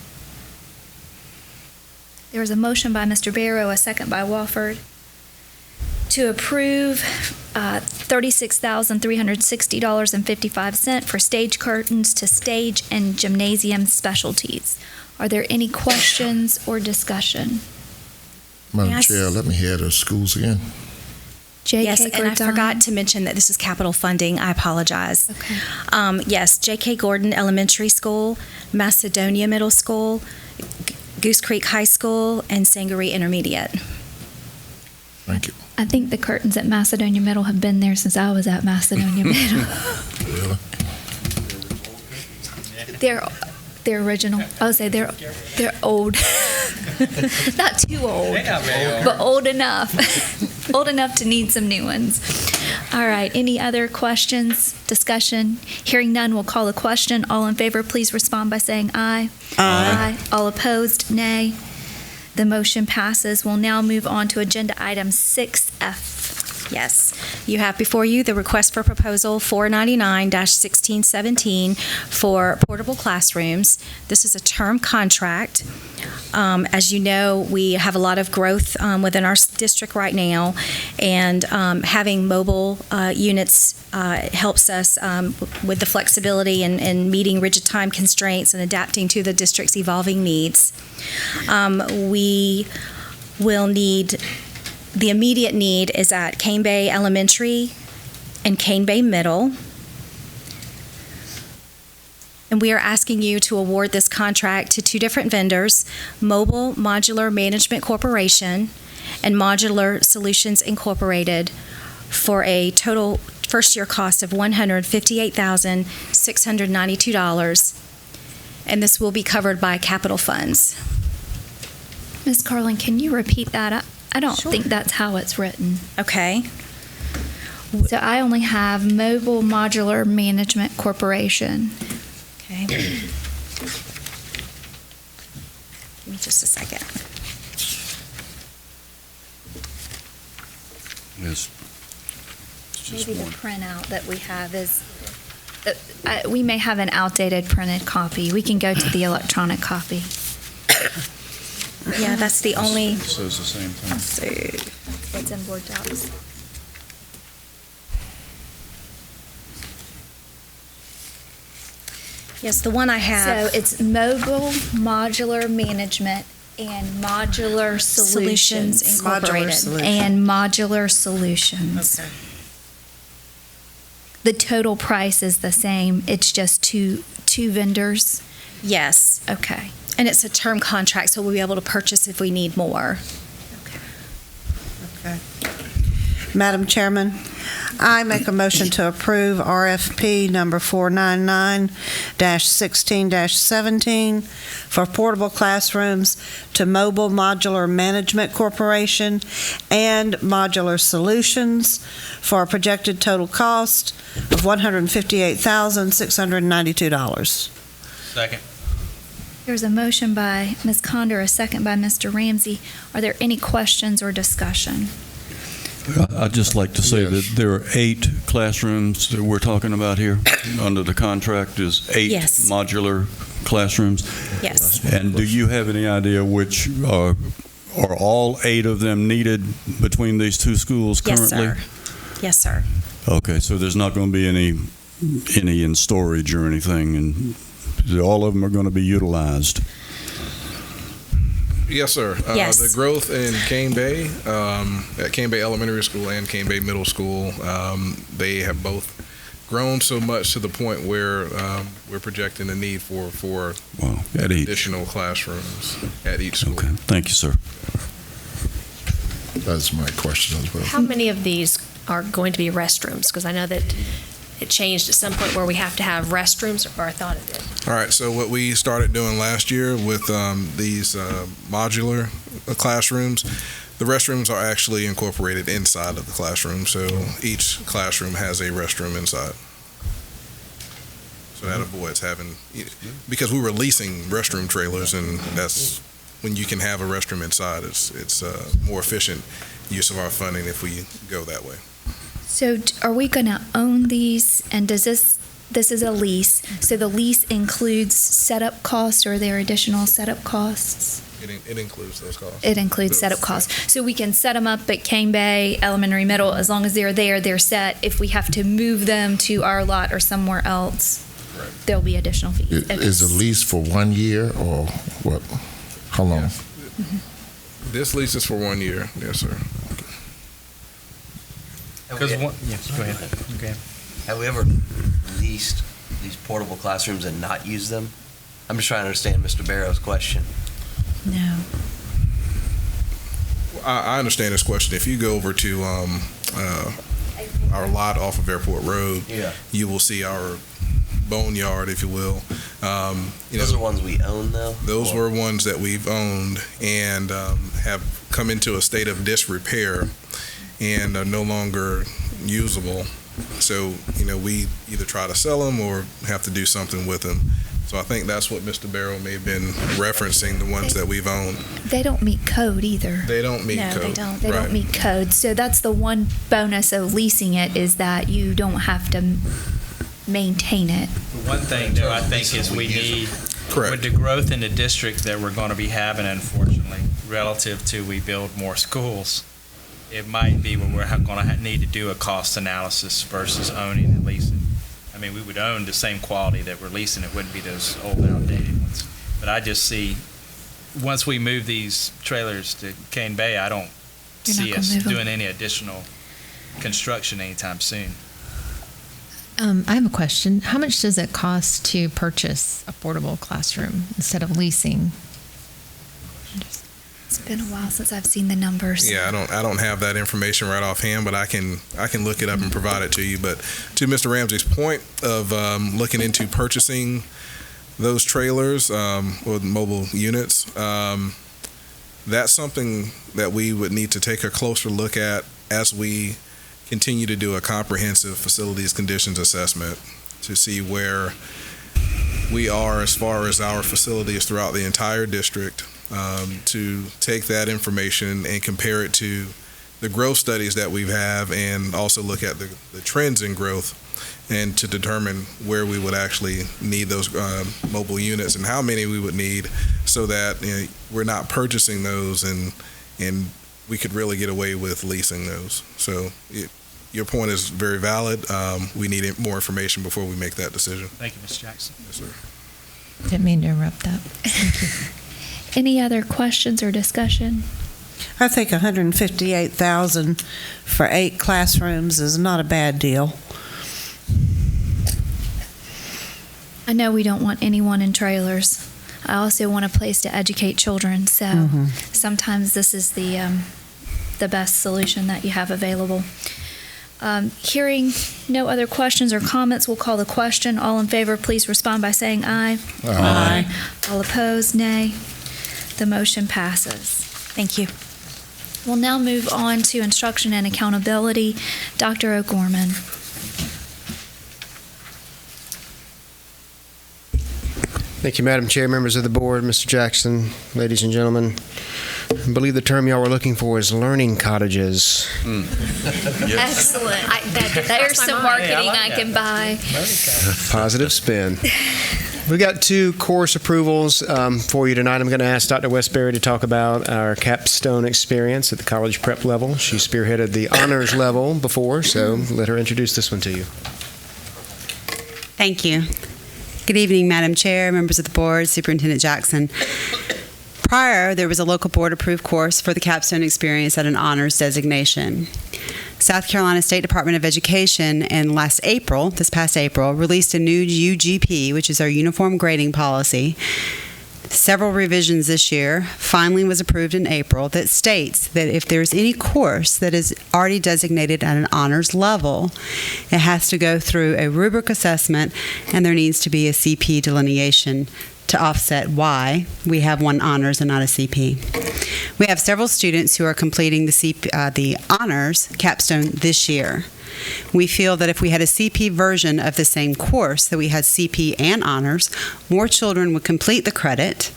There is a motion by Mr. Barrow, a second by Wofford, to approve $36,360.55 for stage curtains to Stage and Gymnasium Specialties. Are there any questions or discussion? Madam Chair, let me hear those schools again. Yes, and I forgot to mention that this is capital funding. I apologize. Okay. Yes, J.K. Gordon Elementary School, Macedonia Middle School, Goose Creek High School, and Sangaree Intermediate. Thank you. I think the curtains at Macedonia Middle have been there since I was at Macedonia Middle. Really? They're original. I would say they're old. Not too old, but old enough. Old enough to need some new ones. All right. Any other questions, discussion? Hearing none, we'll call the question. All in favor, please respond by saying aye. Aye. All opposed, nay. The motion passes. We'll now move on to agenda item 6F. Yes. You have before you the request for proposal 499-1617 for portable classrooms. This is a term contract. As you know, we have a lot of growth within our district right now, and having mobile units helps us with the flexibility and meeting rigid time constraints and adapting to the district's evolving needs. We will need, the immediate need is at Cane Bay Elementary and Cane Bay Middle. And we are asking you to award this contract to 2 different vendors, Mobile Modular Management Corporation and Modular Solutions Incorporated, for a total first-year cost of $158,692. And this will be covered by capital funds. Ms. Carlin, can you repeat that? I don't think that's how it's written. Okay. So I only have Mobile Modular Management Corporation. Okay. Give me just a second. Yes. Maybe the printout that we have is, we may have an outdated printed copy. We can go to the electronic copy. Yeah, that's the only. It says the same thing. Let's see. What's in board docs? Yes, the one I have. So it's Mobile Modular Management and Modular Solutions Incorporated. Modular Solutions. And Modular Solutions. Okay. The total price is the same. It's just two vendors. Yes. Okay. And it's a term contract, so we'll be able to purchase if we need more. Okay. Madam Chairman, I make a motion to approve RFP number 499-16-17 for portable classrooms to Mobile Modular Management Corporation and Modular Solutions for a projected total cost of $158,692. Second. There's a motion by Ms. Conder, a second by Mr. Ramsey. Are there any questions or discussion? I'd just like to say that there are 8 classrooms that we're talking about here. Under the contract is 8 Yes. modular classrooms. Yes. And do you have any idea which are all 8 of them needed between these 2 schools currently? Yes, sir. Yes, sir. Okay, so there's not going to be any in storage or anything, and all of them are going to be utilized. Yes, sir. Yes. The growth in Cane Bay, at Cane Bay Elementary School and Cane Bay Middle School, they have both grown so much to the point where we're projecting a need for additional classrooms at each school. Okay, thank you, sir. That's my question as well. How many of these are going to be restrooms? Because I know that it changed at some point where we have to have restrooms, or I thought it did. All right, so what we started doing last year with these modular classrooms, the restrooms are actually incorporated inside of the classroom, so each classroom has a restroom inside. So that avoids having, because we were leasing restroom trailers, and that's when you can have a restroom inside. It's more efficient use of our funding if we go that way. So are we going to own these, and does this is a lease, so the lease includes setup costs, or are there additional setup costs? It includes those costs. It includes setup costs. So we can set them up at Cane Bay Elementary Middle, as long as they're there, they're set. If we have to move them to our lot or somewhere else, there'll be additional fees. Is the lease for 1 year or what? How long? This lease is for 1 year, yes, sir. Yes, go ahead. Okay. Have we ever leased these portable classrooms and not used them? I'm just trying to understand Mr. Barrow's question. No. I understand this question. If you go over to our lot off of Airport Road, you will see our boneyard, if you will. Those are ones we own, though? Those were ones that we've owned and have come into a state of disrepair and are no longer usable. So, we either try to sell them or have to do something with them. So I think that's what Mr. Barrow may have been referencing, the ones that we've owned. They don't meet code either. They don't meet No, code. they don't. They don't meet code. So that's the one bonus of leasing it, is that you don't have to maintain it. The one thing, though, I think is we need, with the growth in the district that we're going to be having, unfortunately, relative to we build more schools, it might be where we're going to need to do a cost analysis versus owning and leasing. I mean, we would own the same quality that we're leasing. It wouldn't be those old, outdated ones. But I just see, once we move these trailers to Cane Bay, I don't see us doing any additional construction anytime soon. I have a question. How much does it cost to purchase a portable classroom instead of leasing? It's been a while since I've seen the numbers. Yeah, I don't have that information right offhand, but I can look it up and provide it to you. But to Mr. Ramsey's point of looking into purchasing those trailers or mobile units, that's something that we would need to take a closer look at as we continue to do a comprehensive facilities conditions assessment to see where we are as far as our facilities throughout the entire district. To take that information and compare it to the growth studies that we have, and also look at the trends in growth, and to determine where we would actually need those mobile units and how many we would need, so that we're not purchasing those and we could really get away with leasing those. So your point is very valid. We need more information before we make that decision. Thank you, Mr. Jackson. Yes, sir. Didn't mean to interrupt that. Any other questions or discussion? I think $158,000 for 8 classrooms is not a bad deal. I know we don't want anyone in trailers. I also want a place to educate children, so sometimes this is the best solution that you have available. Hearing no other questions or comments, we'll call the question. All in favor, please respond by saying aye. Aye. All opposed, nay. The motion passes. Thank you. We'll now move on to instruction and accountability. Dr. O'Gorman. Thank you, Madam Chair, members of the board, Mr. Jackson, ladies and gentlemen. I believe the term y'all were looking for is learning cottages. Excellent. There's some marketing I can buy. Positive spin. We've got 2 course approvals for you tonight. I'm going to ask Dr. Westbury to talk about our capstone experience at the college prep level. She spearheaded the honors level before, so let her introduce this one to you. Thank you. Good evening, Madam Chair, members of the board, Superintendent Jackson. Prior, there was a local board-approved course for the capstone experience at an honors designation. South Carolina State Department of Education this past April, released a new UGP, which is our uniform grading policy. Several revisions this year, finally was approved in April, that states that if there's any course that is already designated at an honors level, it has to go through a rubric assessment, and there needs to be a CP delineation to offset why we have one honors and not a CP. We have several students who are completing the honors capstone this year. We feel that if we had a CP version of the same course, that we had CP and honors, more children would complete the credit,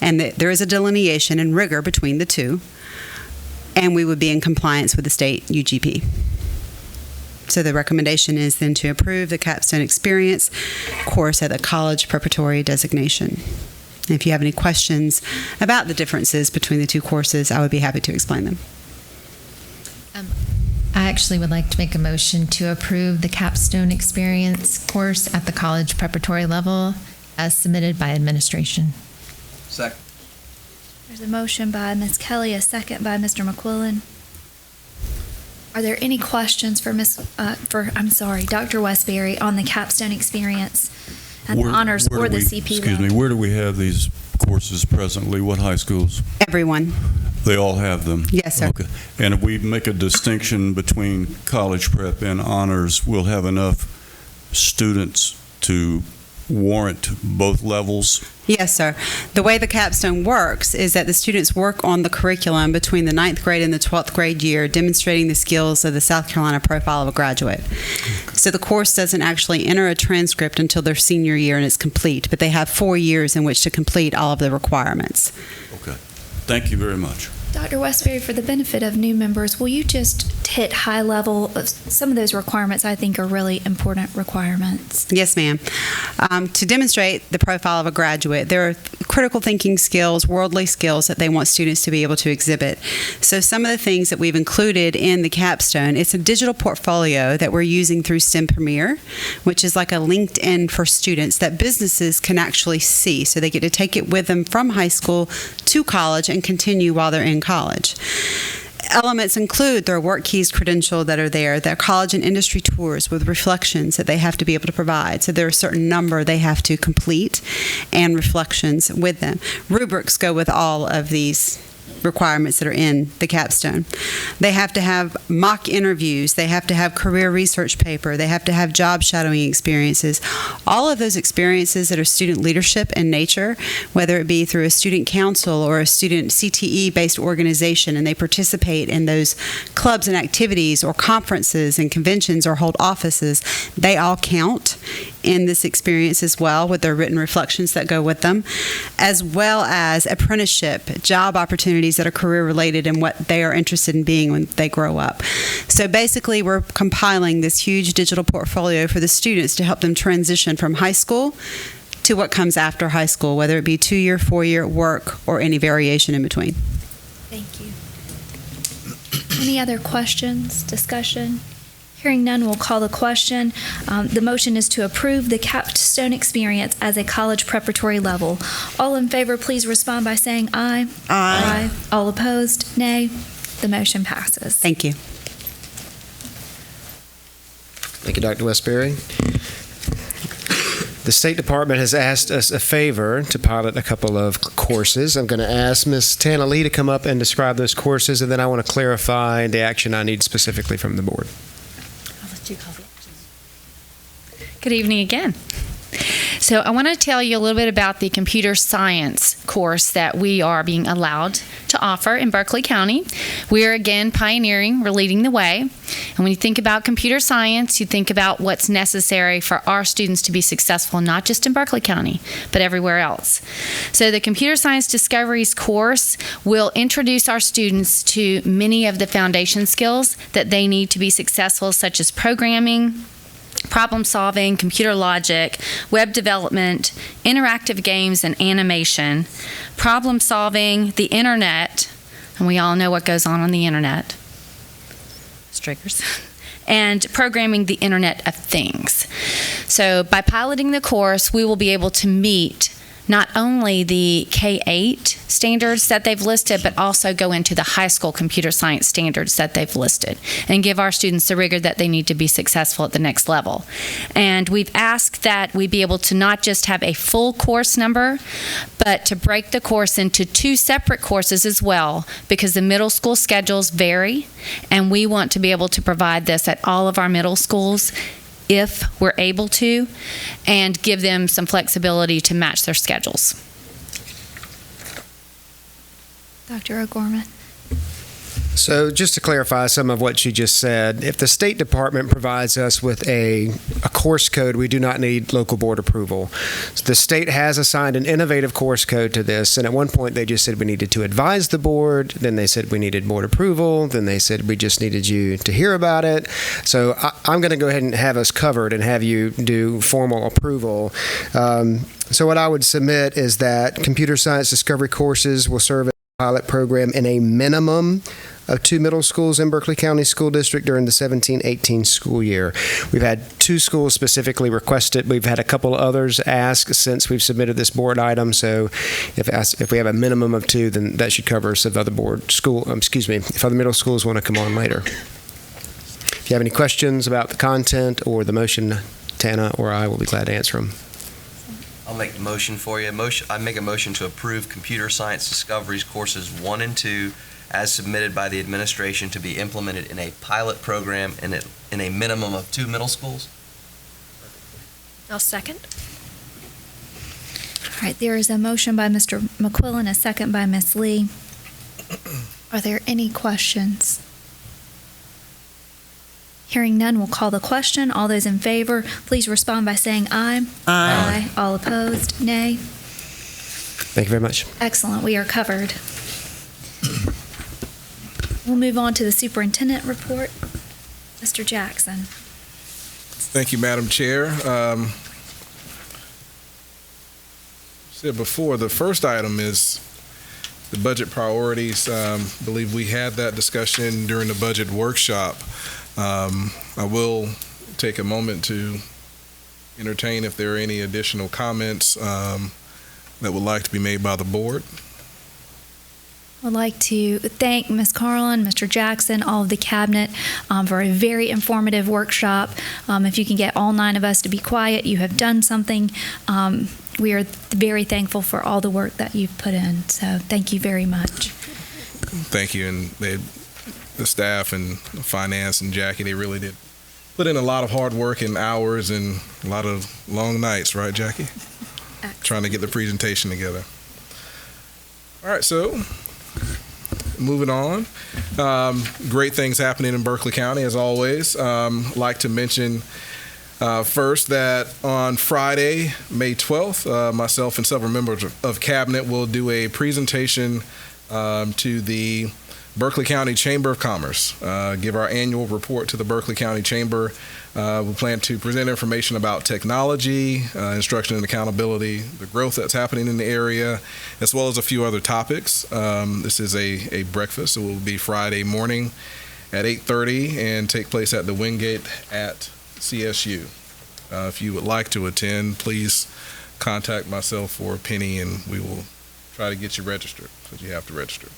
and that there is a delineation and rigor between the two, and we would be in compliance with the state UGP. So the recommendation is then to approve the capstone experience course at the college preparatory designation. If you have any questions about the differences between the 2 courses, I would be happy to explain them. I actually would like to make a motion to approve the capstone experience course at the college preparatory level as submitted by administration. Second. There's a motion by Ms. Kelly, a second by Mr. McQuillan. Are there any questions for Dr. Westbury on the capstone experience and the honors or the CP Excuse me, where do we have these courses presently? What high schools? Everyone. They all have them? Yes, sir. Okay. And if we make a distinction between college prep and honors, we'll have enough students to warrant both levels? Yes, sir. The way the capstone works is that the students work on the curriculum between the 9th grade and the 12th grade year, demonstrating the skills of the South Carolina profile of a graduate. So the course doesn't actually enter a transcript until their senior year and it's complete, but they have 4 years in which to complete all of the requirements. Okay. Thank you very much. Dr. Westbury, for the benefit of new members, will you just hit high level of some of those requirements I think are really important requirements? Yes, ma'am. To demonstrate the profile of a graduate, there are critical thinking skills, worldly skills that they want students to be able to exhibit. So some of the things that we've included in the capstone, it's a digital portfolio that we're using through STEM Premier, which is like a LinkedIn for students that businesses can actually see. So they get to take it with them from high school to college and continue while they're in college. Elements include their work keys credential that are there, their college and industry tours with reflections that they have to be able to provide. So there are a certain number they have to complete and reflections with them. Rubrics go with all of these requirements that are in the capstone. They have to have mock interviews. They have to have career research paper. They have to have job shadowing experiences. All of those experiences that are student leadership in nature, whether it be through a student council or a student CTE-based organization, and they participate in those clubs and activities or conferences and conventions or hold offices, they all count in this experience as well, with their written reflections that go with them, as well as apprenticeship, job opportunities that are career related and what they are interested in being when they grow up. So basically, we're compiling this huge digital portfolio for the students to help them transition from high school to what comes after high school, whether it be 2-year, 4-year work, or any variation in between. Thank you. Any other questions, discussion? Hearing none, we'll call the question. The motion is to approve the capstone experience as a college preparatory level. All in favor, please respond by saying aye. Aye. All opposed, nay. The motion passes. Thank you. Thank you, Dr. Westbury. The State Department has asked us a favor to pilot a couple of courses. I'm going to ask Ms. Tana Lee to come up and describe those courses, and then I want to clarify the action I need specifically from the board. Good evening again. So I want to tell you a little bit about the computer science course that we are being allowed to offer in Berkeley County. We are again pioneering, we're leading the way. And when you think about computer science, you think about what's necessary for our students to be successful, not just in Berkeley County, but everywhere else. So the Computer Science Discoveries course will introduce our students to many of the foundation skills that they need to be successful, such as programming, problem solving, computer logic, web development, interactive games and animation, problem solving, the internet, and we all know what goes on the internet, triggers, and programming the Internet of Things. So by piloting the course, we will be able to meet not only the K-8 standards that they've listed, but also go into the high school computer science standards that they've listed and give our students the rigor that they need to be successful at the next level. And we've asked that we be able to not just have a full course number, but to break the course into 2 separate courses as well, because the middle school schedules vary, and we want to be able to provide this at all of our middle schools if we're able to, and give them some flexibility to match their schedules. Dr. O'Gorman. So just to clarify some of what you just said, if the State Department provides us with a course code, we do not need local board approval. So the state has assigned an innovative course code to this, and at one point they just said we needed to advise the board, then they said we needed board approval, then they said we just needed you to hear about it. So I'm going to go ahead and have us covered and have you do formal approval. So what I would submit is that computer science discovery courses will serve as a pilot program in a minimum of 2 middle schools in Berkeley County School District during the 17-18 school year. We've had 2 schools specifically request it. We've had a couple others ask since we've submitted this board item. So if we have a minimum of 2, then that should cover us if other if other middle schools want to come on later. If you have any questions about the content or the motion, Tana or I will be glad to answer them. I'll make the motion for you. I make a motion to approve Computer Science Discoveries courses 1 and 2 as submitted by the administration to be implemented in a pilot program in a minimum of 2 middle schools. I'll second. All right, there is a motion by Mr. McQuillan, a second by Ms. Lee. Are there any questions? Hearing none, we'll call the question. All those in favor, please respond by saying aye. Aye. All opposed, nay. Thank you very much. Excellent, we are covered. We'll move on to the superintendent report. Mr. Jackson. Thank you, Madam Chair. Said before, the first item is the budget priorities. Believe we had that discussion during the budget workshop. I will take a moment to entertain if there are any additional comments that would like to be made by the board. I'd like to thank Ms. Carlin, Mr. Jackson, all of the cabinet for a very informative workshop. If you can get all 9 of us to be quiet, you have done something. We are very thankful for all the work that you've put in. So thank you very much. Thank you. And the staff and finance and Jackie, they really did put in a lot of hard work and hours and a lot of long nights, right, Jackie? Excellent. Trying to get the presentation together. All right, so moving on. Great things happening in Berkeley County, as always. Like to mention first that on Friday, May 12th, myself and several members of Cabinet will do a presentation to the Berkeley County Chamber of Commerce, give our annual report to the Berkeley County Chamber. We plan to present information about technology, instruction and accountability, the growth that's happening in the area, as well as a few other topics. This is a breakfast. It will be Friday morning at 8:30 and take place at the Wingate at CSU. If you would like to attend, please contact myself or Penny, and we will try to get you registered, because you have to register.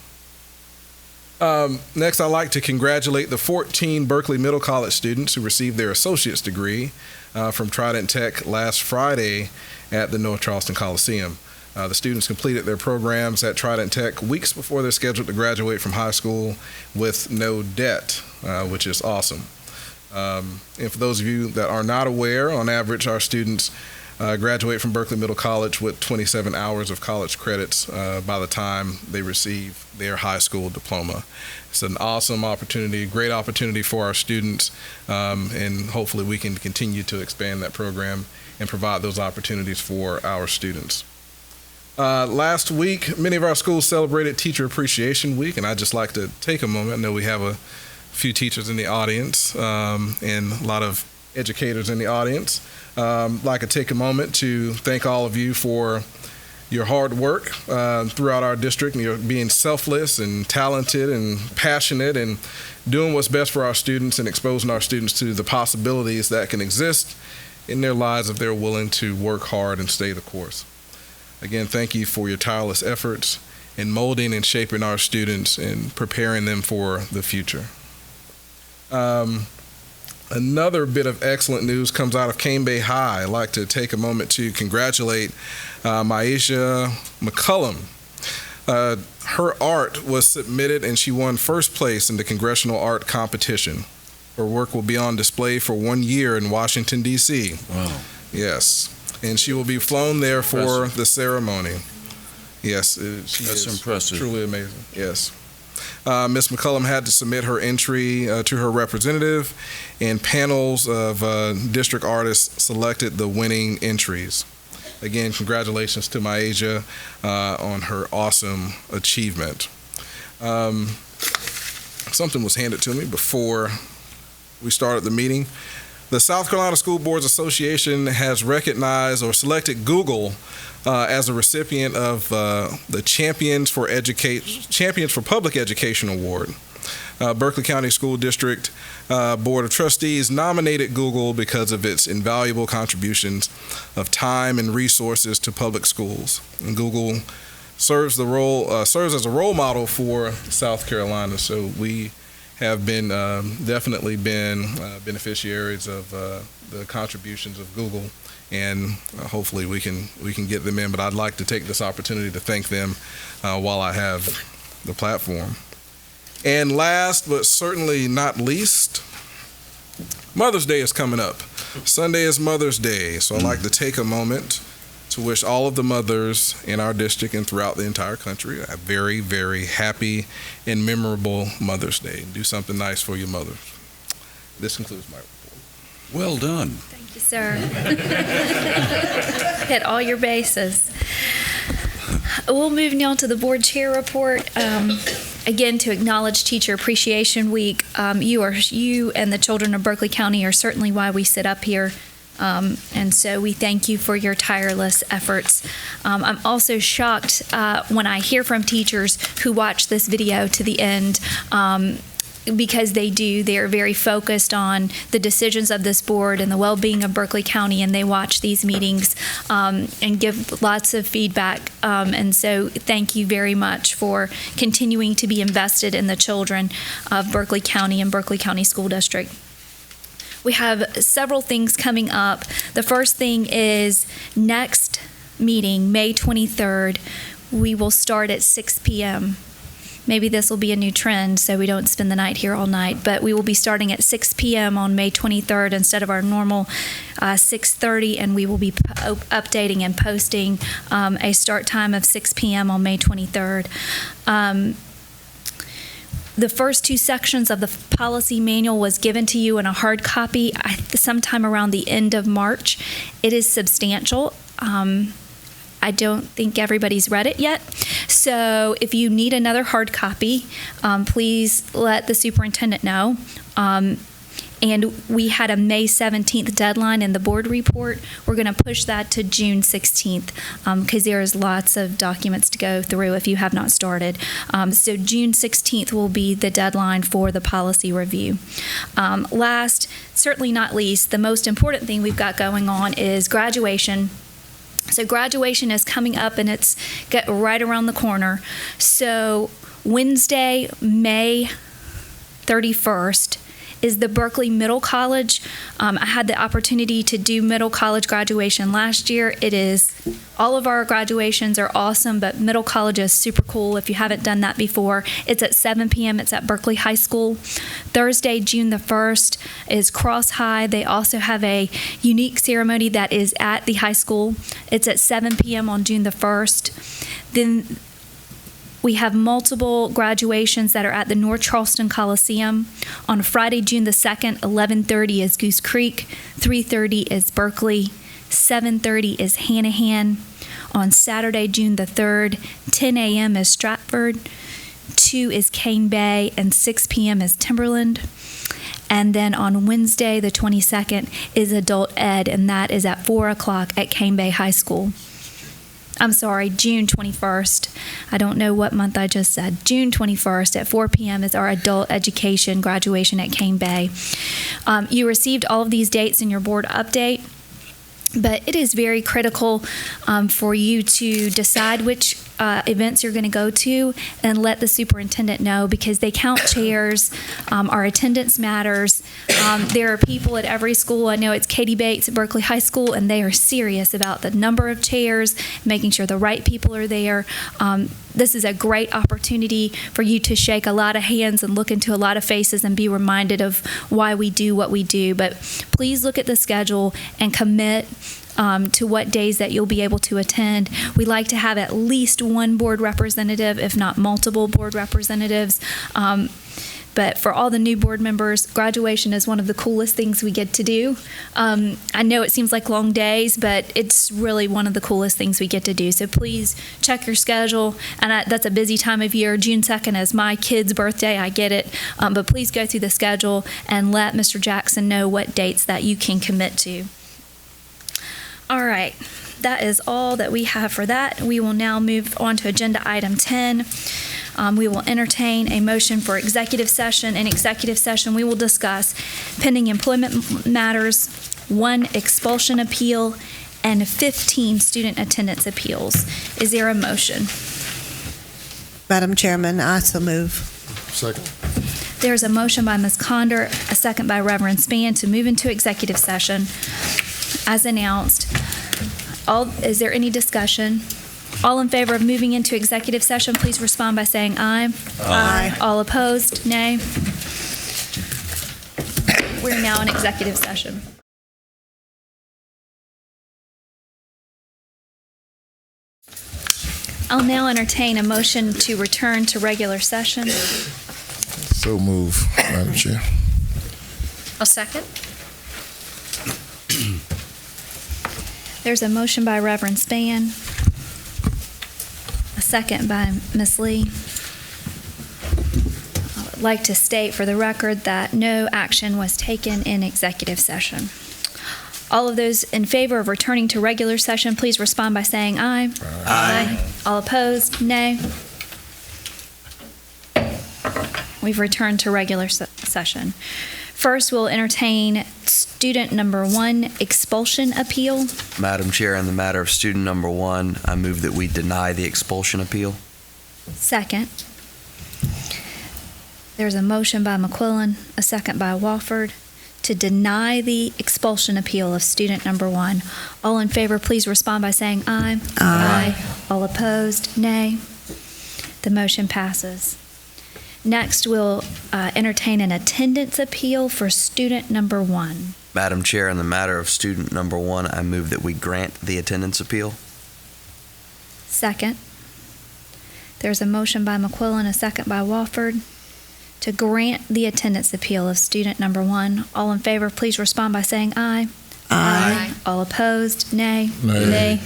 Next, I'd like to congratulate the 14 Berkeley Middle College students who received their associate's degree from Trident Tech last Friday at the North Charleston Coliseum. The students completed their programs at Trident Tech weeks before they're scheduled to graduate from high school with no debt, which is awesome. And for those of you that are not aware, on average, our students graduate from Berkeley Middle College with 27 hours of college credits by the time they receive their high school diploma. It's an awesome opportunity, great opportunity for our students, and hopefully we can continue to expand that program and provide those opportunities for our students. Last week, many of our schools celebrated Teacher Appreciation Week, and I'd just like to take a moment. I know we have a few teachers in the audience and a lot of educators in the audience. I'd like to take a moment to thank all of you for your hard work throughout our district, and you're being selfless and talented and passionate and doing what's best for our students and exposing our students to the possibilities that can exist in their lives if they're willing to work hard and stay the course. Again, thank you for your tireless efforts in molding and shaping our students and preparing them for the future. Another bit of excellent news comes out of Cane Bay High. I'd like to take a moment to congratulate Myasia McCullum. Her art was submitted and she won first place in the Congressional Art Competition. Her work will be on display for 1 year in Washington, D.C. Wow. Yes. And she will be flown there for the ceremony. Yes, That's impressive. Truly amazing. Yes. Ms. McCullum had to submit her entry to her representative, and panels of district artists selected the winning entries. Again, congratulations to Myasia on her awesome achievement. Something was handed to me before we started the meeting. The South Carolina School Boards Association has recognized or selected Google as a recipient of the Champions for Public Education Award. Berkeley County School District Board of Trustees nominated Google because of its invaluable contributions of time and resources to public schools. And Google serves as a role model for South Carolina. So we have been definitely been beneficiaries of the contributions of Google, and hopefully we can get them in. But I'd like to take this opportunity to thank them while I have the platform. And last but certainly not least, Mother's Day is coming up. Sunday is Mother's Day, so I'd like to take a moment to wish all of the mothers in our district and throughout the entire country a very, very happy and memorable Mother's Day. Do something nice for your mothers. This concludes my report. Well done. Thank you, sir. Hit all your bases. We'll move now to the board chair report. Again, to acknowledge Teacher Appreciation Week. You and the children of Berkeley County are certainly why we sit up here. And so we thank you for your tireless efforts. I'm also shocked when I hear from teachers who watch this video to the end, because they are very focused on the decisions of this board and the well-being of Berkeley County, and they watch these meetings and give lots of feedback. And so thank you very much for continuing to be invested in the children of Berkeley County and Berkeley County School District. We have several things coming up. The first thing is next meeting, May 23rd, we will start at 6 p.m. Maybe this will be a new trend so we don't spend the night here all night, but we will be starting at 6 p.m. on May 23rd instead of our normal 6:30, and we will be updating and posting a start time of 6 p.m. on May 23rd. The first two sections of the policy manual was given to you in a hard copy sometime around the end of March. It is substantial. I don't think everybody's read it yet. So if you need another hard copy, please let the superintendent know. And we had a May 17th deadline in the board report. We're going to push that to June 16th because there's lots of documents to go through if you have not started. So June 16th will be the deadline for the policy review. Last, certainly not least, the most important thing we've got going on is graduation. So graduation is coming up and it's right around the corner. So Wednesday, May 31st, is the Berkeley Middle College. I had the opportunity to do middle college graduation last year. All of our graduations are awesome, but middle college is super cool if you haven't done that before. It's at 7 p.m. It's at Berkeley High School. Thursday, June the 1st, is Cross High. They also have a unique ceremony that is at the high school. It's at 7 p.m. on June the 1st. Then we have multiple graduations that are at the North Charleston Coliseum. On Friday, June the 2nd, 11:30 is Goose Creek, 3:30 is Berkeley, 7:30 is Hanahan. On Saturday, June the 3rd, 10 a.m. is Stratford, 2 is Cane Bay, and 6 p.m. is Timberland. And then on Wednesday, the 22nd, is Adult Ed, and that is at 4 o'clock at Cane Bay High School. I'm sorry, June 21st. I don't know what month I just said. June 21st at 4 p.m. is our adult education graduation at Cane Bay. You received all of these dates in your board update, but it is very critical for you to decide which events you're going to go to and let the superintendent know because they count chairs. Our attendance matters. There are people at every school. I know it's Katie Bates at Berkeley High School, and they are serious about the number of chairs, making sure the right people are there. This is a great opportunity for you to shake a lot of hands and look into a lot of faces and be reminded of why we do what we do. But please look at the schedule and commit to what days that you'll be able to attend. We like to have at least one board representative, if not multiple board representatives. But for all the new board members, graduation is one of the coolest things we get to do. I know it seems like long days, but it's really one of the coolest things we get to do. So please check your schedule. And that's a busy time of year. June 2nd is my kid's birthday. I get it. But please go through the schedule and let Mr. Jackson know what dates that you can commit to. All right, that is all that we have for that. We will now move on to agenda item 10. We will entertain a motion for executive session. In executive session, we will discuss pending employment matters, 1 expulsion appeal, and 15 student attendance appeals. Is there a motion? Madam Chairman, I so move. Second. There's a motion by Ms. Conder, a second by Reverend Spann to move into executive session. As announced, is there any discussion? All in favor of moving into executive session, please respond by saying aye. Aye. All opposed, nay. We're now in executive session. I'll now entertain a motion to return to regular session. So move, Madam Chair. I'll second. There's a motion by Reverend Spann, a second by Ms. Lee. I would like to state for the record that no action was taken in executive session. All of those in favor of returning to regular session, please respond by saying aye. Aye. All opposed, nay. We've returned to regular session. First, we'll entertain student number 1 expulsion appeal. Madam Chair, in the matter of student number 1, I move that we deny the expulsion appeal. Second. There's a motion by McQuillan, a second by Wofford, to deny the expulsion appeal of student number 1. All in favor, please respond by saying aye. Aye. All opposed, nay. The motion passes. Next, we'll entertain an attendance appeal for student number 1. Madam Chair, in the matter of student number 1, I move that we grant the attendance appeal. Second. There's a motion by McQuillan, a second by Wofford, to grant the attendance appeal of student number 1. All in favor, please respond by saying aye. Aye. All opposed, nay. Nay.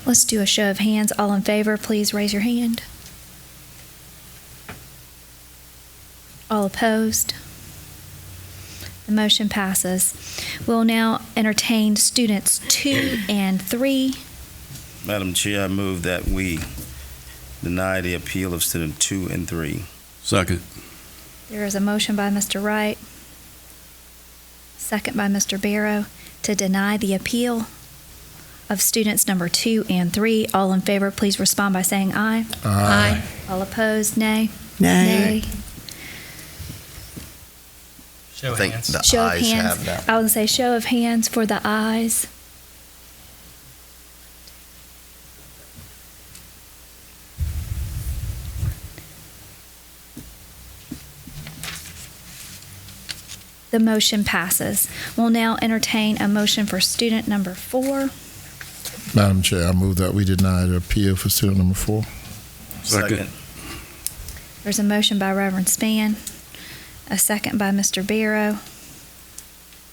Let's do a show of hands. All in favor, please raise your hand. All opposed? The motion passes. We'll now entertain students 2 and 3. Madam Chair, I move that we deny the appeal of student 2 and 3. Second. There is a motion by Mr. Wright, second by Mr. Barrow, to deny the appeal of students number 2 and 3. All in favor, please respond by saying aye. Aye. All opposed, nay. Nay. Show I of think hands. the Show of ayes hands. have that. I would say show of hands for the ayes. The motion passes. We'll now entertain a motion for student number 4. Madam Chair, I move that we deny the appeal for student number 4. Second. There's a motion by Reverend Spann, a second by Mr. Barrow,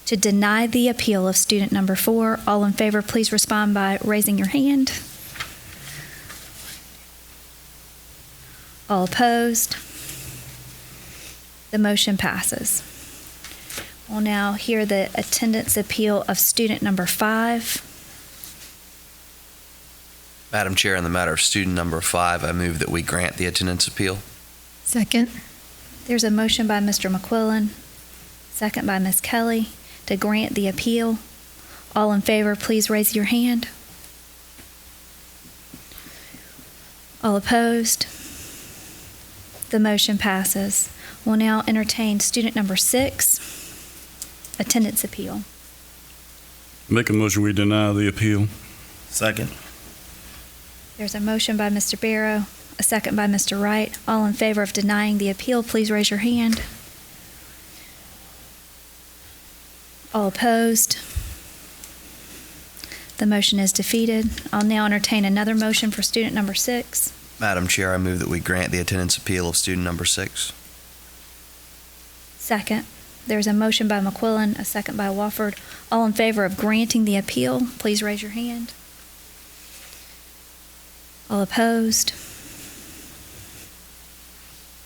to deny the appeal of student number 4. All in favor, please respond by raising your hand. All opposed? The motion passes. We'll now hear the attendance appeal of student number 5. Madam Chair, in the matter of student number 5, I move that we grant the attendance appeal. Second. There's a motion by Mr. McQuillan, second by Ms. Kelly, to grant the appeal. All in favor, please raise your hand. All opposed? The motion passes. We'll now entertain student number 6, attendance appeal. Make a motion we deny the appeal. Second. There's a motion by Mr. Barrow, a second by Mr. Wright. All in favor of denying the appeal, please raise your hand. All opposed? The motion is defeated. I'll now entertain another motion for student number 6. Madam Chair, I move that we grant the attendance appeal of student number 6. Second. There's a motion by McQuillan, a second by Wofford. All in favor of granting the appeal, please raise your hand. All opposed?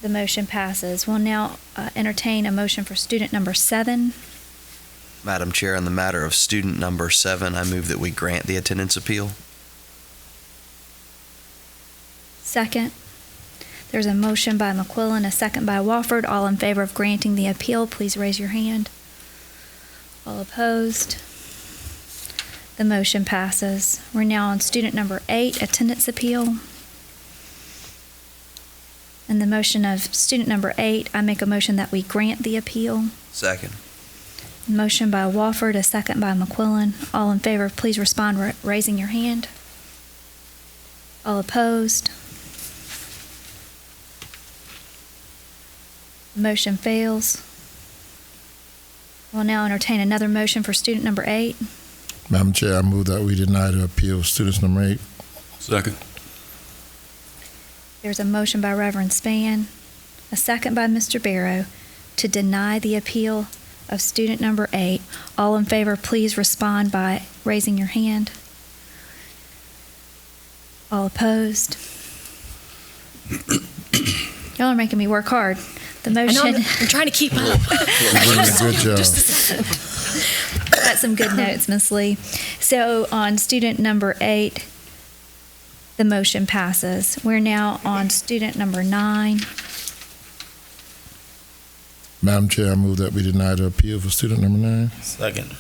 The motion passes. We'll now entertain a motion for student number 7. Madam Chair, in the matter of student number 7, I move that we grant the attendance appeal. Second. There's a motion by McQuillan, a second by Wofford. All in favor of granting the appeal, please raise your hand. All opposed? The motion passes. We're now on student number 8, attendance appeal. And the motion of student number 8, I make a motion that we grant the appeal. Second. Motion by Wofford, a second by McQuillan. All in favor, please respond raising your hand. All opposed? Motion fails. We'll now entertain another motion for student number 8. Madam Chair, I move that we deny the appeal of students number 8. Second. There's a motion by Reverend Spann, a second by Mr. Barrow, to deny the appeal of student number 8. All in favor, please respond by raising your hand. All opposed? Y'all are making me work hard. The motion. I'm trying to keep up. Good job. Got some good notes, Ms. Lee. So on student number 8, the motion passes. We're now on student number 9. Madam Chair, I move that we deny the appeal for student number 9. Second.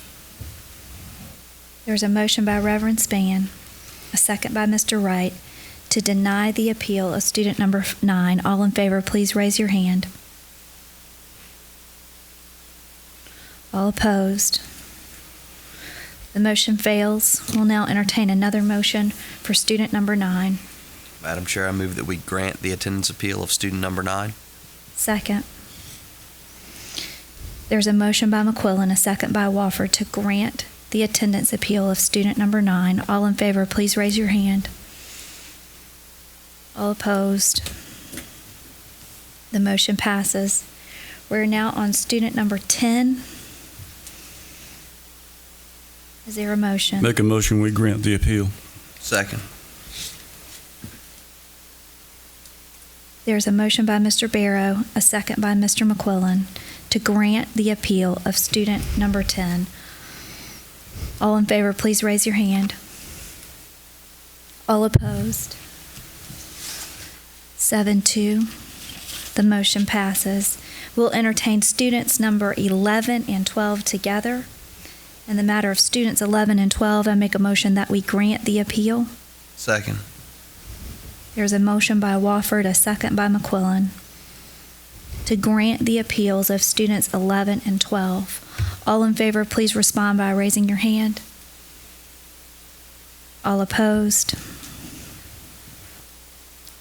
There's a motion by Reverend Spann, a second by Mr. Wright, to deny the appeal of student number 9. All in favor, please raise your hand. All opposed? The motion fails. We'll now entertain another motion for student number 9. Madam Chair, I move that we grant the attendance appeal of student number 9. Second. There's a motion by McQuillan, a second by Wofford, to grant the attendance appeal of student number 9. All in favor, please raise your hand. All opposed? The motion passes. We're now on student number 10. Is there a motion? Make a motion we grant the appeal. Second. There's a motion by Mr. Barrow, a second by Mr. McQuillan, to grant the appeal of student number 10. All in favor, please raise your hand. All opposed? 7-2. The motion passes. We'll entertain students number 11 and 12 together. In the matter of students 11 and 12, I make a motion that we grant the appeal. Second. There's a motion by Wofford, a second by McQuillan, to grant the appeals of students 11 and 12. All in favor, please respond by raising your hand. All opposed?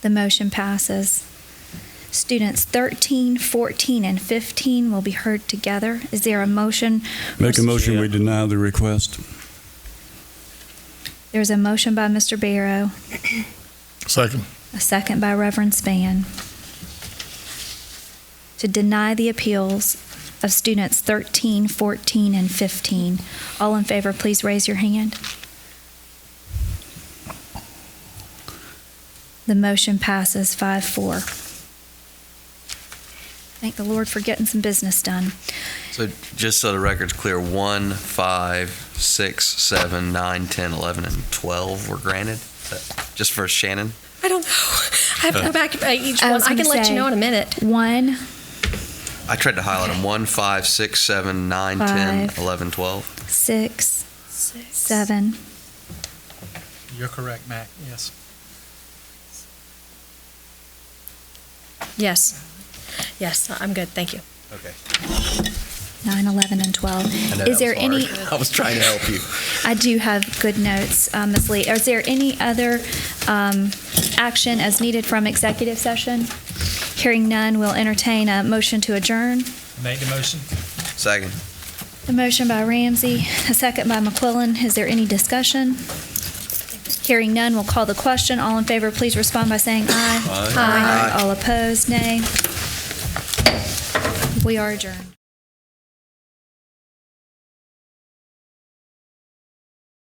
The motion passes. Students 13, 14, and 15 will be heard together. Is there a motion? Make a motion we deny the request. There's a motion by Mr. Barrow. Second. A second by Reverend Spann, to deny the appeals of students 13, 14, and 15. All in favor, please raise your hand. The motion passes 5-4. Thank the Lord for getting some business done. So just so the record's clear, 1, 5, 6, 7, 9, 10, 11, and 12 were granted? Just for Shannon? I don't know. I have to go back each one. I can let you know in a minute. 1. I tried to highlight them. 1, 5, 6, 7, 9, 10, 11, 12. 6, 7. You're correct, Mac. Yes. Yes. Yes, I'm good. Thank you. Okay. 9, 11, and 12. I know Is that there was any? hard. I was trying to help you. I do have good notes, Ms. Lee. Is there any other action as needed from executive session? Hearing none, we'll entertain a motion to adjourn. Make the motion. Second. A motion by Ramsey, a second by McQuillan. Is there any discussion? Hearing none, we'll call the question. All in favor, please respond by saying aye. Aye. All opposed, nay. We are adjourned.